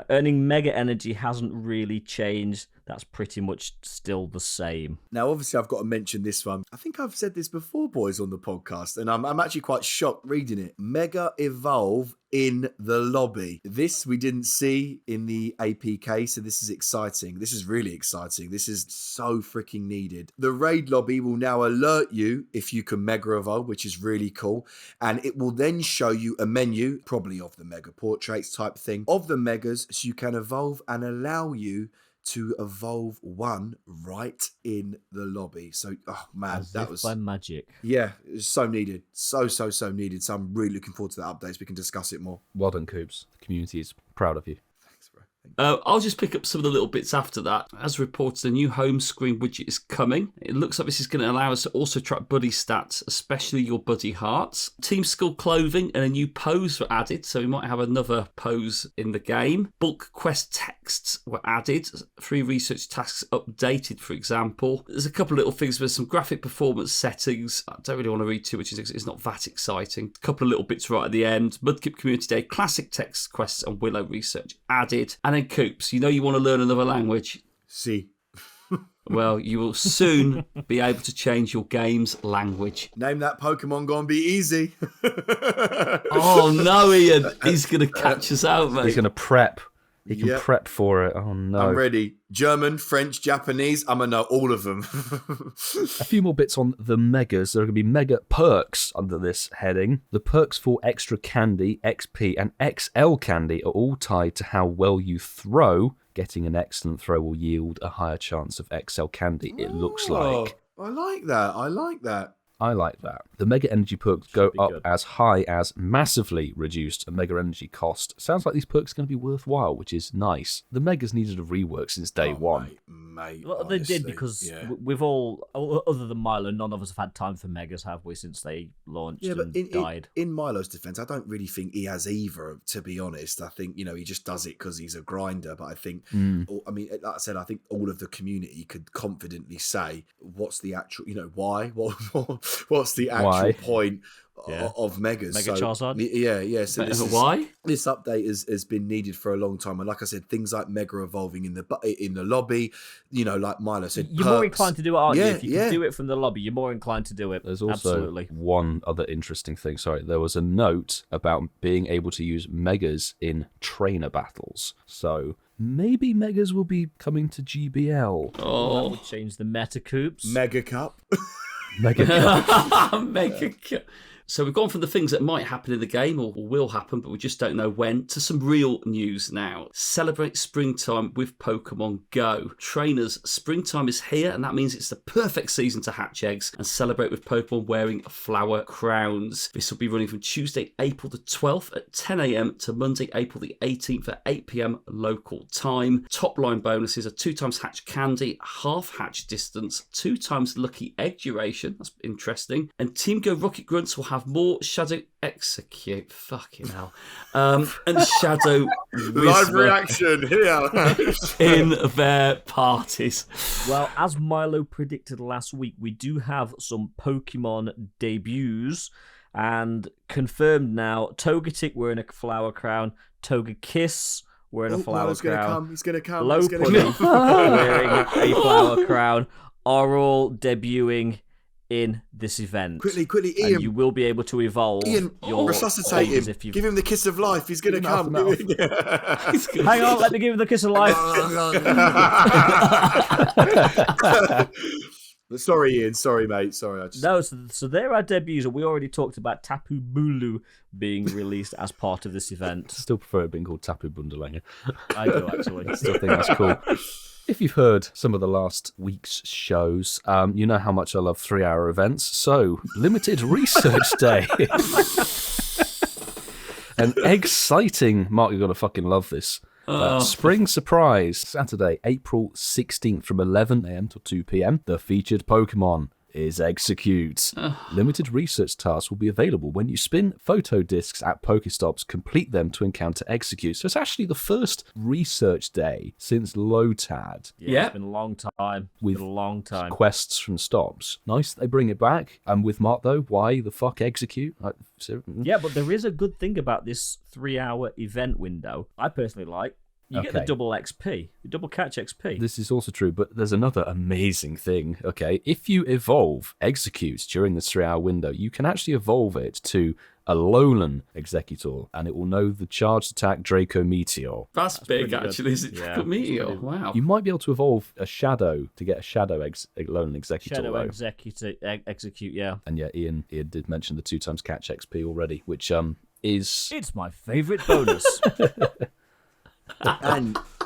Earning Mega Energy hasn't really changed. That's pretty much still the same. Now, obviously, I've got to mention this one. I think I've said this before, boys, on the podcast, and I'm actually quite shocked reading it. Mega Evolve in the lobby. This we didn't see in the APK, so this is exciting. This is really exciting. This is so freaking needed. The raid lobby will now alert you if you can Mega Evolve, which is really cool, and it will then show you a menu, probably of the Mega Portraits type thing, of the Megas, so you can evolve and allow you to evolve one right in the lobby. So, oh man, As that if was by magic. Yeah, it was so needed. So needed. So I'm really looking forward to that update so we can discuss it more. Well done, Coops. The community is proud of you. Thanks, bro. I'll just pick up some of the little bits after that. As reported, a new home screen widget is coming. It looks like this is going to allow us to also track buddy stats, especially your buddy hearts. Team skill clothing and a new pose were added, so we might have another pose in the game. Bulk quest texts were added. 3 research tasks updated, for example. There's a couple of little things with some graphic performance settings. I don't really want to read too much. It's not that exciting. A couple of little bits right at the end. Mudkip Community Day, classic text quests and Willow research added. And then Coops, you know you want to learn another language. See. Well, you will soon be able to change your game's language. Name that Pokemon gonna be easy. Oh no, Ian! He's gonna catch us out, mate. He's going to prep. He can Yep. prep for it. Oh, no. I'm ready. German, French, Japanese. I'm gonna know all of them. A few more bits on the megas. There are going to be mega perks under this heading. The perks for extra candy, XP, and XL candy are all tied to how well you throw. Getting an excellent throw will yield a higher chance of XL candy, it looks like. I like that. I like that. I like that. The Mega Energy perks go be up good. as high as massively reduced Mega Energy cost. Sounds like these perks are going to be worthwhile, which is nice. The Megas needed a rework since day one. Mate, Well, they did honestly, because yeah. we've all, other than Milo, none of us have had time for Megas, have we, since they launched Yeah, but and died? in Milo's defense, I don't really think he has either, to be honest. I think, he just does it because he's a grinder. But I think, I mean, like I said, I think all of the community could confidently say, what's the actual, why? What's the actual Why? point Yeah. of Megas? Mega Charizard? Yeah. So Why? this update has been needed for a long time. And like I said, things like Mega evolving in the lobby, like Milo said, You're more perks. inclined to do it, aren't you? Yeah, If you can do it from the lobby, you're more inclined to do it. There's also Absolutely. one other interesting thing. Sorry, there was a note about being able to use Megas in trainer battles. So maybe Megas will be coming to GBL. That would change the meta coops. Mega Cup. Mega Mega. So we've gone from the things that might happen in the game or will happen, but we just don't know when, to some real news now. Celebrate springtime with Pokemon Go. Trainers, springtime is here, and that means it's the perfect season to hatch eggs and celebrate with Pokemon wearing flower crowns. This will be running from Tuesday, April the 12th at 10 a.m. to Monday, April the 18th at 8 p.m. local time. Top line bonuses are 2 times hatch candy, half hatch distance, 2 times lucky egg duration. That's interesting. And Team Go Rocket Grunts will have more Shadow Execute, fucking hell, and Shadow Live Whisper reaction here. in their parties. Well, as Milo predicted last week, we do have some Pokemon debuts, and confirmed now, Togetic wearing a flower crown, Togekiss wearing a flower Milo's crown, He's gonna come. Lopunny wearing a flower crown, are all debuting in this event. Quickly, And Ian. you will be able to evolve Ian, your resuscitate Pokemon's him. if you Give him the kiss of life. He's gonna come. Hang on, let me give him the kiss of life. Sorry, Ian. Sorry, mate. Sorry. I just... No, so there are debuts, and we already talked about Tapu Bulu being released as part of this event. Still prefer it being called Tapu Bundelanger. I do, actually. Still think that's cool. If you've heard some of the last week's shows, you know how much I love 3-hour events. So, Limited Research Day. An exciting, Mark, you're going to fucking love this. Spring Surprise, Saturday, April 16th from 11 a.m. till 2 p.m. The featured Pokemon is Execute. Limited research tasks will be available when you spin photo discs at Pokestops, complete them to encounter Execute. So it's actually the first research day since Lotad. Yeah, it's been a long time. With Been a long time. quests from stops. Nice that they bring it back. And with Mark, though, why the fuck Execute? Yeah, but there is a good thing about this 3-hour event window. I personally like. You get the Okay. double XP, double catch XP. This is also true, but there's another amazing thing, okay? If you evolve Execute during this 3-hour window, you can actually evolve it to a Alolan Executor, and it will know the charged attack Draco Meteor. That's big, pretty good. actually. Is it Yeah, Draco Meteor? it's pretty- Wow. You might be able to evolve a Shadow to get a Shadow Alolan Executor, Shadow though. Execute, yeah. And yeah, Ian did mention the 2 times catch XP already, which is... It's my favourite bonus.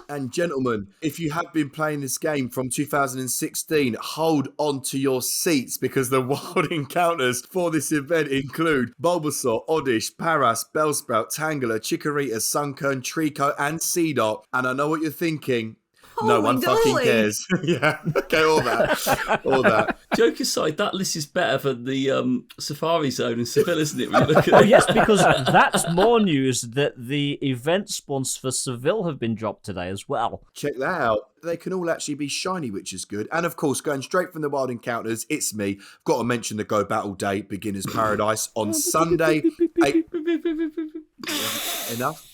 And gentlemen, if you have been playing this game from 2016, hold on to your seats because the wild encounters for this event include Bulbasaur, Oddish, Paras, Bellsprout, Tangela, Chikorita, Sunkern, Trico, and Seedot. And I know what you're thinking. No one fucking cares. Yeah, okay, all that. Joke aside, that list is better than the Safari Zone in Seville, isn't it? When you look at Oh, it? yes, because that's more news that the event spawns for Seville have been dropped today as well. Check that out. They can all actually be shiny, which is good. And of course, going straight from the Wild Encounters, it's me. Got to mention the Go Battle Day, Beginner's Paradise on Sunday. Enough.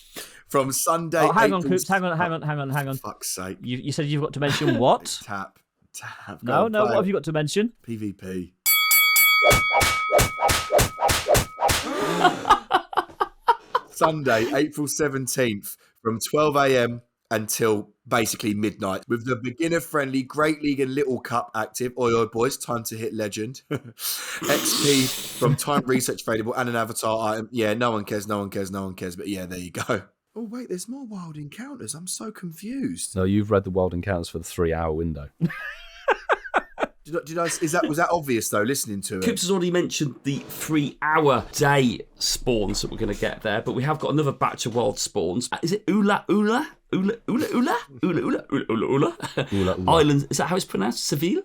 From Sunday. Oh, hang on, April- Coops. Hang on. Fuck's sake. You said you've got to mention what? Tap Damn, go No, on, no. play What have it. you got to mention? PvP. Sunday, April 17th from 12 a.m. until basically midnight with the beginner-friendly Great League and Little Cup active. Oi, oi, boys, time to hit legend. XP from time research available and an avatar item. Yeah, no one cares. But yeah, there you go. Oh, wait, there's more wild encounters. I'm so confused. No, you've read the Wild Encounters for the 3-hour window. Was that obvious though, listening to it? Coops has already mentioned the 3-hour day spawns that we're going to get there, but we have got another batch of wild spawns. Is it Ula? Island, is that how it's pronounced? Seville?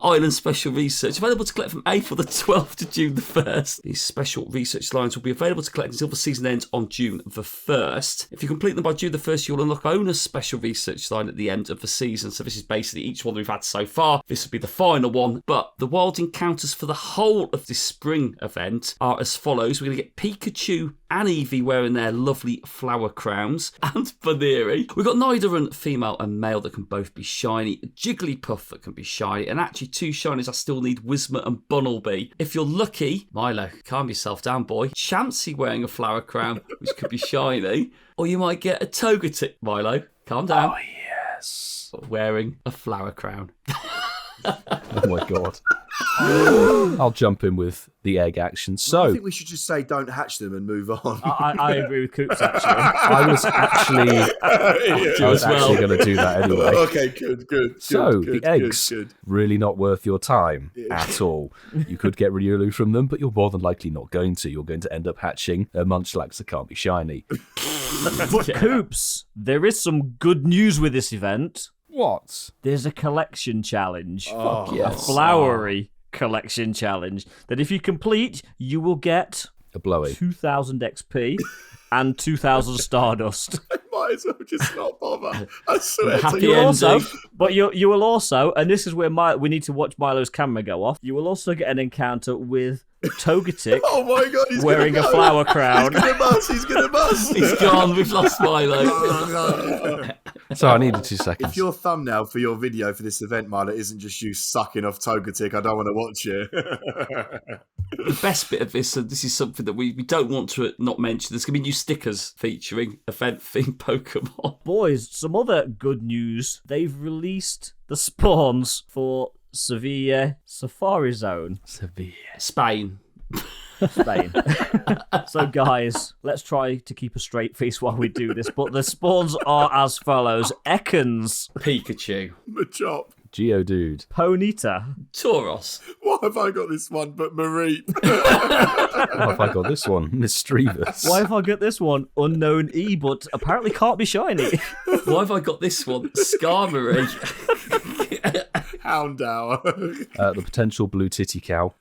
Island Special Research, available to collect from April the 12th to June the 1st. These special research lines will be available to collect until the season ends on June the 1st. If you complete them by June the 1st, you'll unlock bonus special research line at the end of the season. So this is basically each one we've had so far. This will be the final one. But the wild encounters for the whole of this spring event are as follows. We're going to get Pikachu and Eevee wearing their lovely flower crowns, and Baneri. We've got Nidoran, female and male, that can both be shiny, Jigglypuff that can be shiny, and actually 2 shinies I still need, Whismur and Bunnelby. If you're lucky, Milo, calm yourself down, boy. Chansey wearing a flower crown, which could be shiny, or you might get a Togetic, Milo. Calm down. Oh, yes. Wearing a flower crown. Oh, my God. I'll jump in with the egg action. So I think we should just say don't hatch them and move on. I agree with Coops, actually. I was actually going to do that anyway. Okay, good. So good, the eggs, good. really not worth your time at all. You could get Riolu from them, but you're more than likely not going to. You're going to end up hatching a Munchlax that can't be shiny. But Coops, there is some good news with this event. What? There's a collection challenge. Fuck yes. A flowery collection challenge that if you complete, you will get A blowy. 2,000 XP and 2,000 Stardust. I might as well just not bother. I swear Happy to You you. will also, ending. but you will also, and this is where we need to watch Milo's camera go off. You will also get an encounter with Togetic Oh my God, he's wearing gonna a go. flower crown. He's gonna bust. He's gone, we've lost Milo. So I needed 2 seconds. If your thumbnail for your video for this event, Milo, isn't just you sucking off Togetic, I don't want to watch it. The best bit of this, and this is something that we don't want to not mention, there's going to be new stickers featuring event-themed Pokemon. Boys, some other good news. They've released the spawns for Seville Safari Zone, Severe. Spain. Spain. So, guys, let's try to keep a straight face while we do this. But the spawns are as follows: Ekans, Pikachu. Machop. Geodude. Ponyta, Tauros. Why have I got this one but Marie? What have I got this one? Mischievous. why have I got this one? Unknown E, but apparently can't be shiny. Why have I got this one? Skarmory. Houndour. The potential blue titty cow.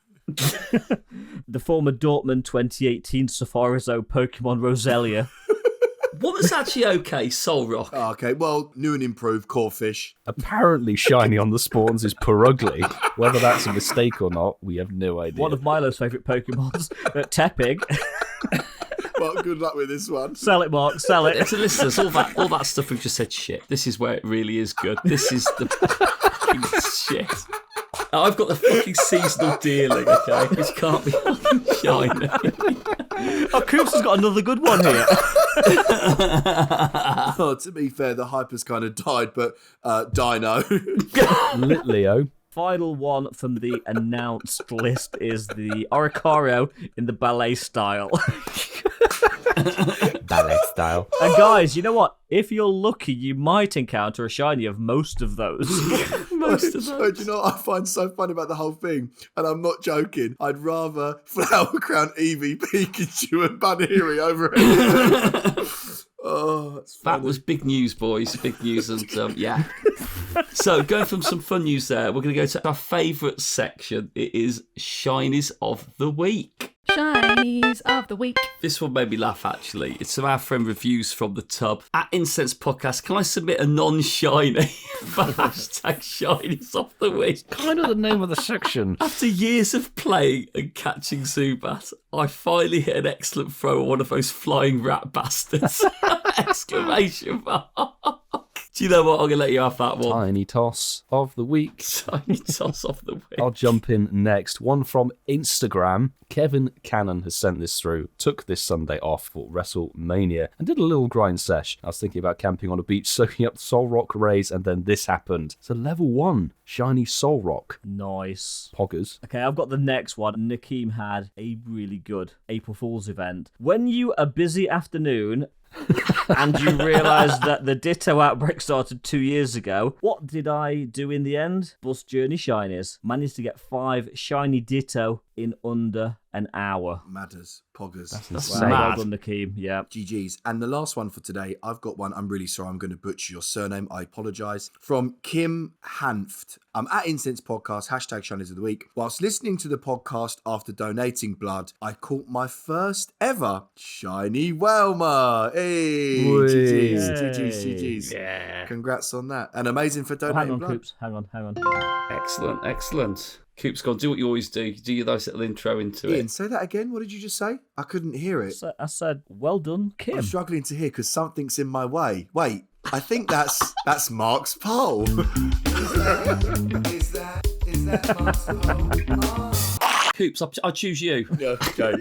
The former Dortmund 2018 Safari Zone Pokemon Roselia. One that's actually okay, Solrock. Okay, well, new and improved Corfish. Apparently shiny on the spawns is Purugly. Whether that's a mistake or not, we have no idea. One of Milo's favourite Pokemons. Tepig. Well, good luck with this one. Sell it, Mark. Sell it. To listeners, all that stuff we've just said, shit. This is where it really is good. This is the fucking shit. I've got the fucking seasonal dealing, okay? This can't be fucking shiny. Oh, Coops has got another good one here. Oh, to be fair, the hype has kind of died, but Dino. Litleo. Final one from the announced list is the Oricario in the ballet style. Ballet style. And guys, you know what? If you're lucky, you might encounter a shiny of most of those. Most of Do those. you know what I find so funny about the whole thing? And I'm not joking. I'd rather Flower Crown, Eevee, Pikachu, and Baneri over it. Oh, that's funny. That was big news, boys. Big news, and yeah. So, going from some fun news there, we're going to go to our favourite section. It is Shinies of the Week. Shinies of the week. This one made me laugh, actually. It's some of our friend reviews from the tub. At Incensed Podcast, can I submit a non-shiny for hashtag Shinies of the Week? Kind of the name of the section. After years of playing and catching Zubat, I finally hit an excellent throw on one of those flying rat bastards! Exclamation mark. Do you know what? I'm going to let you have that one. Tiny toss of the week. Tiny toss off the week. I'll jump in next. One from Instagram. Kevin Cannon has sent this through. Took this Sunday off for WrestleMania and did a little grind sesh. I was thinking about camping on a beach, soaking up the Soul Rock rays, and then this happened. So level 1, shiny Soul Rock. Nice. Poggers. Okay, I've got the next one. Nukemz had a really good April Fool's event. When you a busy afternoon and you realise that the Ditto outbreak started 2 years ago, what did I do in the end? Bus Journey Shinies. Managed to get 5 shiny Ditto in under an hour. Madders, poggers. That's Well mad. done, Nukemz. Yeah. GG's. And the last one for today, I've got one. I'm really sorry. I'm going to butcher your surname. I apologise. From Kim Hanft. I'm at Incensed Podcast, #Shinies of the Week. Whilst listening to the podcast after donating blood, I caught my first ever shiny Welma. Hey, GG's. Yeah. Congrats on that. And amazing for Oh, donating hang on, blood. Coops. Hang on. Excellent. Coop's gone. Do what you always do. Do your nice little intro into Ian, it. say that again. What did you just say? I couldn't hear it. I said, well done, Kim. I'm struggling to hear because something's in my way. Wait, I think that's Mark's poll. Is that Mark's poll? Coops, I choose you. Okay.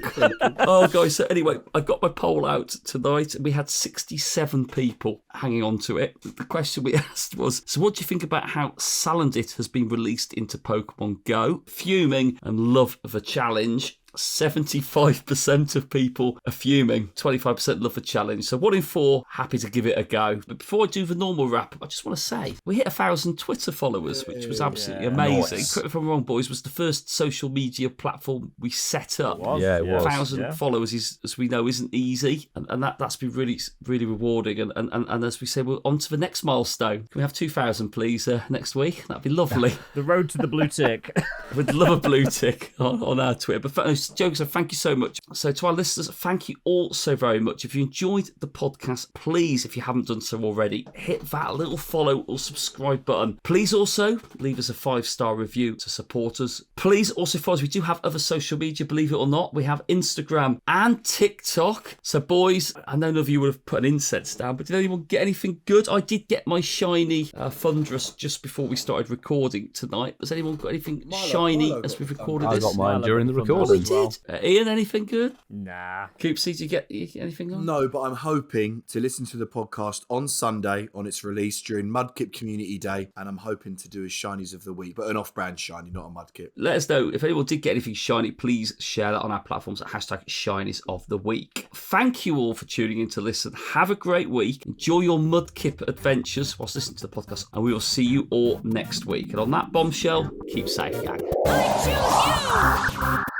Oh, guys, so anyway, I got my poll out tonight and we had 67 people hanging on to it. The question we asked was, so what do you think about how Salandit has been released into Pokemon GO? Fuming and love of a challenge. 75% of people are fuming, 25% love the challenge. So 1 in 4 happy to give it a go. But before I do the normal wrap, I just want to say we hit 1,000 Twitter followers, which was absolutely amazing. Nice. Correct me if I'm wrong, boys, was the first social media platform we set up. Yeah, it was. 1,000 followers is, as we know, isn't easy, and that's been really rewarding. And as we say, we're on to the next milestone. Can we have 2,000, please, next week? That'd be lovely. The road to the blue tick. We'd love a blue tick on our Twitter. But jokes, so thank you so much. So to our listeners, thank you all so very much. If you enjoyed the podcast, please, if you haven't done so already, hit that little follow or subscribe button. Please also leave us a 5-star review to support us. Please also follow us. We do have other social media, believe it or not. We have Instagram and TikTok. So boys, I know none of you would have put an incense down, but did anyone get anything good? I did get my shiny Thunderous just before we started recording tonight. Has anyone got anything shiny as we've recorded I this? got mine during the Oh, we recording. did. Ian, anything good? Nah. Coopsy, did you get anything on? No, but I'm hoping to listen to the podcast on Sunday on its release during Mudkip Community Day, and I'm hoping to do a Shinies of the Week, but an off-brand shiny, not a Mudkip. Let us know if anyone did get anything shiny. Please share that on our platforms at #Shinies of the Week. Thank you all for tuning in to listen. Have a great week. Enjoy your Mudkip adventures whilst listening to the podcast, and we will see you all next week. And on that bombshell, keep safe, gang. I choose you!